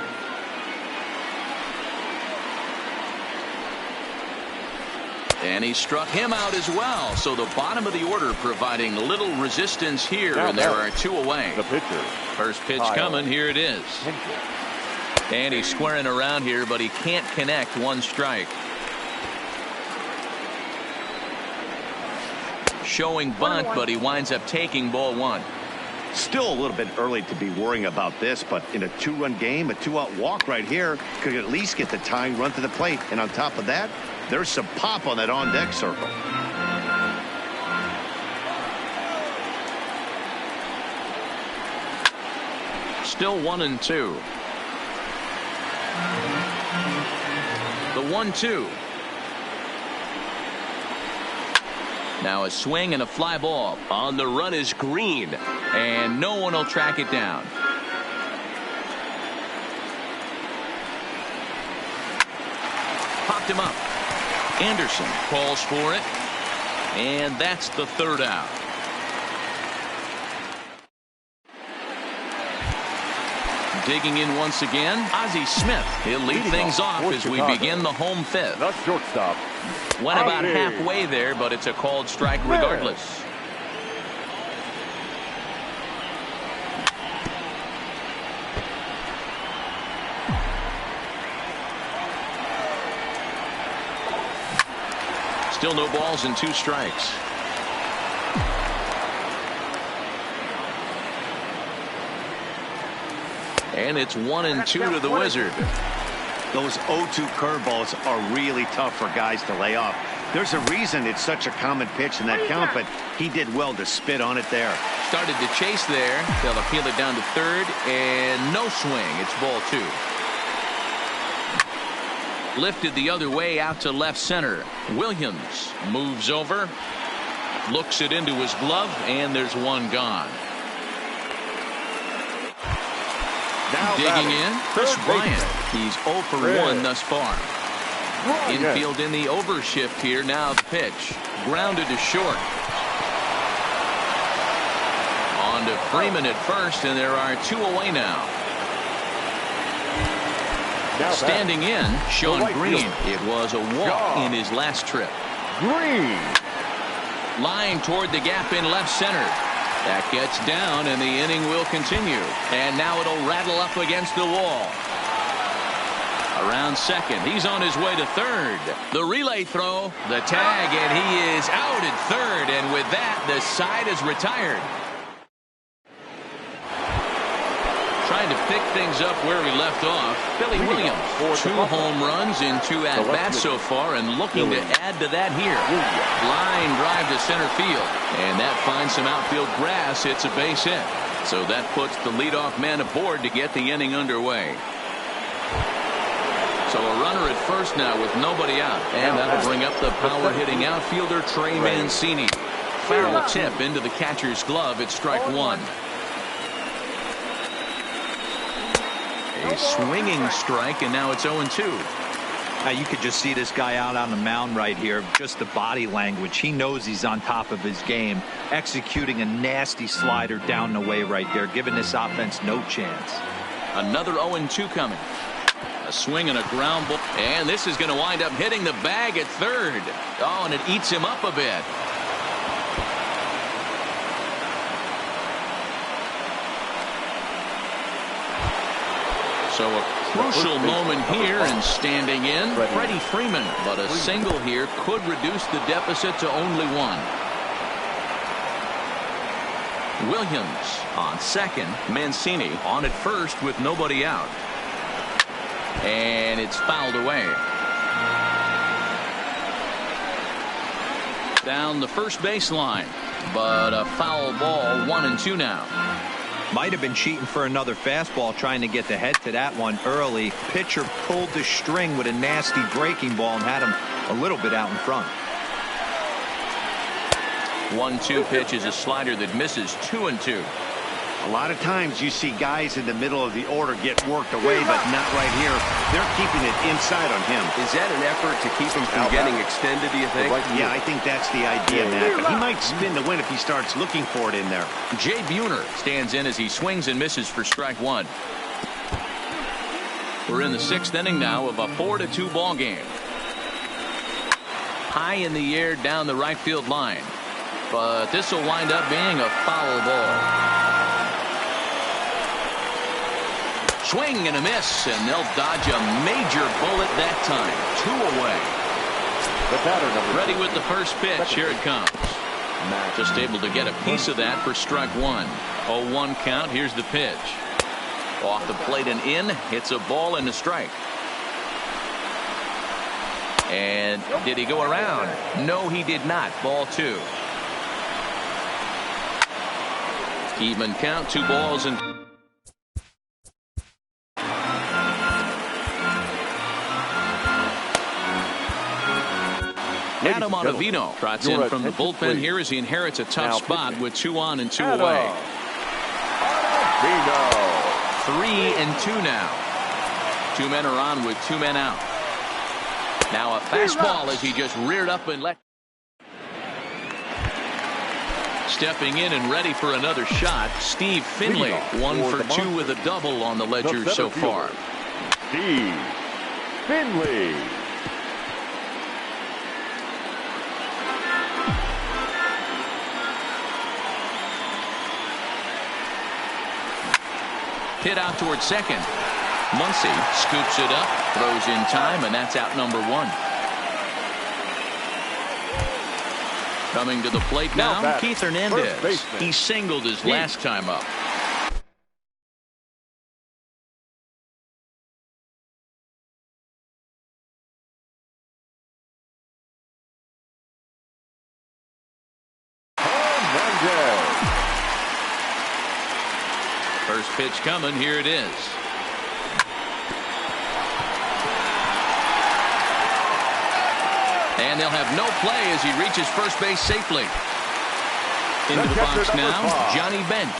And he struck him out as well. So the bottom of the order providing little resistance here, and there are 2 away.
The pitcher.
First pitch coming. Here it is. And he's squaring around here, but he can't connect. 1 strike. Showing bunt, but he winds up taking ball 1.
Still a little bit early to be worrying about this, but in a 2-run game, a 2-out walk right here could at least get the tying run to the plate. And on top of that, there's some pop on that on-deck circle.
Still 1-2. The 1-2. Now a swing and a fly ball. On the run is Green, and no one will track it down. Popped him up. Anderson calls for it, and that's the 3rd out. Digging in once again, Ozzie Smith. He'll lead things off as we begin the home 5th.
The shortstop.
Went about halfway there, but it's a called strike regardless. Still no balls and 2 strikes. And it's 1-2 to the Wizard.
Those 0-2 curveballs are really tough for guys to lay off. There's a reason it's such a common pitch in that count, but he did well to spit on it there.
Started to chase there. They'll appeal it down to third, and no swing. It's ball 2. Lifted the other way out to left center. Williams moves over, looks it into his glove, and there's one gone.
Now
Digging in, Chris Bryant. He's 0 for 1 thus far. Infield in the overshift here. Now the pitch. Grounded to short. On to Freeman at first, and there are 2 away now. Standing in, Sean Green. It was a walk in his last trip.
Green.
Line toward the gap in left center. That gets down, and the inning will continue. And now it'll rattle up against the wall. Around second. He's on his way to third. The relay throw, the tag, and he is out at third. And with that, the side is retired. Trying to pick things up where we left off. Billy Williams, 2 home runs in 2 at-bats so far, and looking to add to that here. Line drive to center field, and that finds some outfield grass. It's a base hit. So that puts the leadoff man aboard to get the inning underway. So a runner at first now with nobody out, and that'll bring up the power-hitting outfielder Trey Mancini. Foul tip into the catcher's glove. It's strike 1. A swinging strike, and now it's 0-2.
Now you could just see this guy out on the mound right here. Just the body language. He knows he's on top of his game. Executing a nasty slider down the way right there, giving this offense no chance.
Another 0-2 coming. A swing and a ground ball. And this is going to wind up hitting the bag at third. Oh, and it eats him up a bit. So a crucial moment here, and standing in, Freddie Freeman. But a single here could reduce the deficit to only 1. Williams on second. Mancini on at first with nobody out. And it's fouled away. Down the first baseline. But a foul ball, 1-2 now.
Might have been cheating for another fastball, trying to get the head to that one early. Pitcher pulled the string with a nasty breaking ball and had him a little bit out in front.
1-2 pitch is a slider that misses. 2-2.
A lot of times you see guys in the middle of the order get worked away, but not right here. They're keeping it inside on him.
Is that an effort to keep him from getting extended, do you think?
Yeah, I think that's the idea, Matt. But he might spin to win if he starts looking for it in there.
Jay Buhner stands in as he swings and misses for strike 1. We're in the 6th inning now of a 4-2 ball game. High in the air down the right field line. But this will wind up being a foul ball. Swing and a miss, and they'll dodge a major bullet that time. 2 away.
The batter number
ready with the first pitch. Here it comes. Just able to get a piece of that for strike 1. 0-1 count. Here's the pitch. Off the plate and in. Hits a ball and a strike. And did he go around? No, he did not. Ball 2. Even count. 2 balls and Adam Ottavino trots in from the bullpen here as he inherits a tough spot with 2 on and 2 away. 3-2 now. 2 men are on with 2 men out. Now a fastball as he just reared up and let. Stepping in and ready for another shot, Steve Finley. 1 for 2 with a double on the ledger so far.
Steve Finley.
Hit out towards second. Muncy scoops it up, throws in time, and that's out number 1. Coming to the plate now, Keith Hernandez. He singled his last time up. Pitch coming. Here it is. And they'll have no play as he reaches first base safely. Into the box now, Johnny Bench.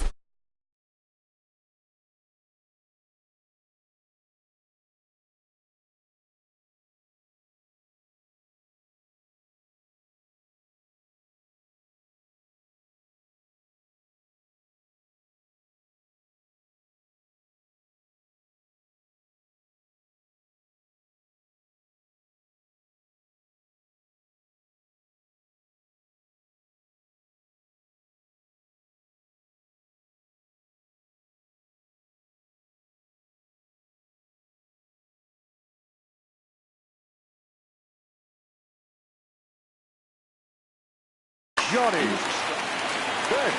Johnny Bench.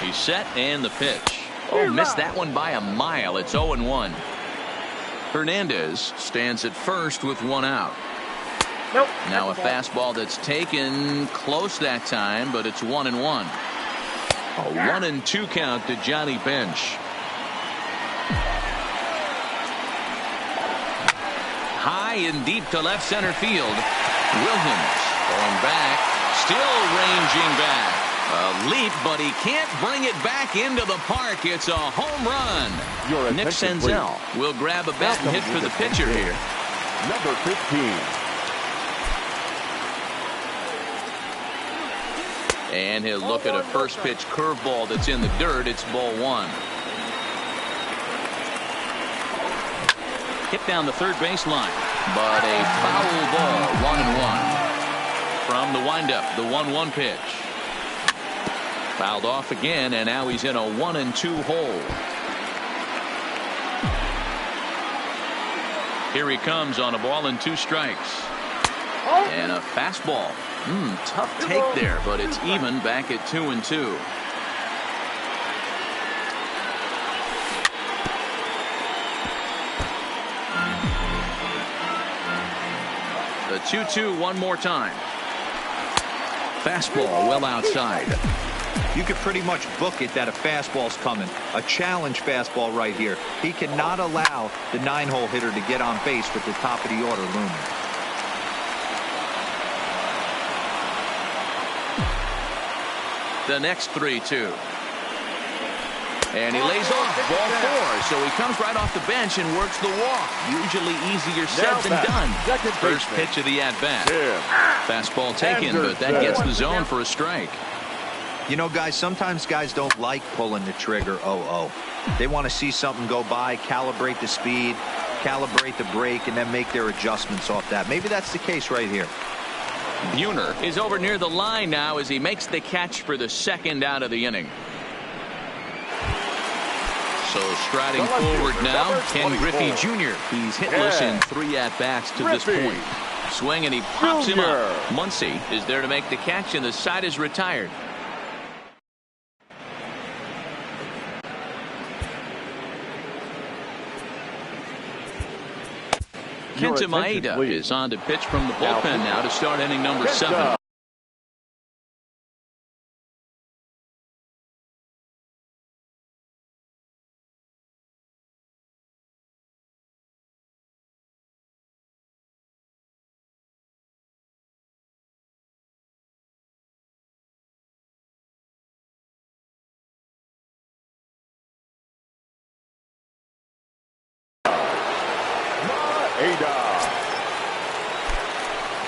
He's set and the pitch. Oh, missed that one by a mile. It's 0-1. Hernandez stands at first with one out.
Nope.
Now a fastball that's taken close that time, but it's 1-1. A 1-2 count to Johnny Bench. High and deep to left center field. Williams going back, still ranging back. A leap, but he can't bring it back into the park. It's a home run. Nick Senzel will grab a bat and hit for the pitcher here.
Number 15.
And he'll look at a first pitch curveball that's in the dirt. It's ball one. Hit down the third base line, but a foul ball. 1-1. From the windup, the 1-1 pitch. Fouled off again, and now he's in a 1-2 hole. Here he comes on a ball and 2 strikes. And a fastball. Tough take there, but it's even back at 2-2. The 2-2 one more time. Fastball well outside.
You could pretty much book it that a fastball's coming. A challenge fastball right here. He cannot allow the 9-hole hitter to get on base with the top of the order looming.
The next 3-2. And he lays off ball 4. So he comes right off the bench and works the walk. Usually easier said than done. First pitch of the at-bat. Fastball taken, but that gets the zone for a strike.
You know, guys, sometimes guys don't like pulling the trigger 0-0. They want to see something go by, calibrate the speed, calibrate the brake, and then make their adjustments off that. Maybe that's the case right here.
Buhner is over near the line now as he makes the catch for the second out of the inning. So striding forward now, Ken Griffey Jr. He's hitless in 3 at-bats to this point. Swing and he pops him up. Muncy is there to make the catch, and the side is retired. Kenta Maeda is on to pitch from the bullpen now to start inning number 7.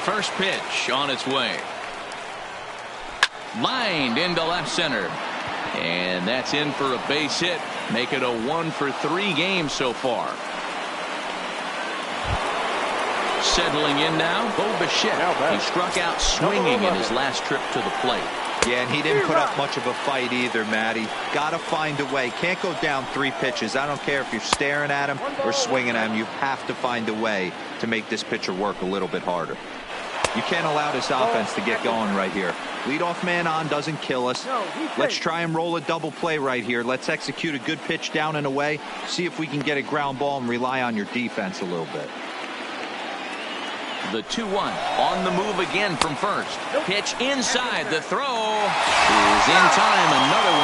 First pitch on its way. Lined into left center. And that's in for a base hit. Make it a 1-for-3 game so far. Settling in now, Bo Bichette. He struck out swinging in his last trip to the plate.
Yeah, and he didn't put up much of a fight either, Matty. Got to find a way. Can't go down 3 pitches. I don't care if you're staring at him or swinging at him. You have to find a way to make this pitcher work a little bit harder. You can't allow this offense to get going right here. Leadoff man on doesn't kill us. Let's try and roll a double play right here. Let's execute a good pitch down and away. See if we can get a ground ball and rely on your defense a little bit.
The 2-1 on the move again from first. Pitch inside. The throw is in time. Another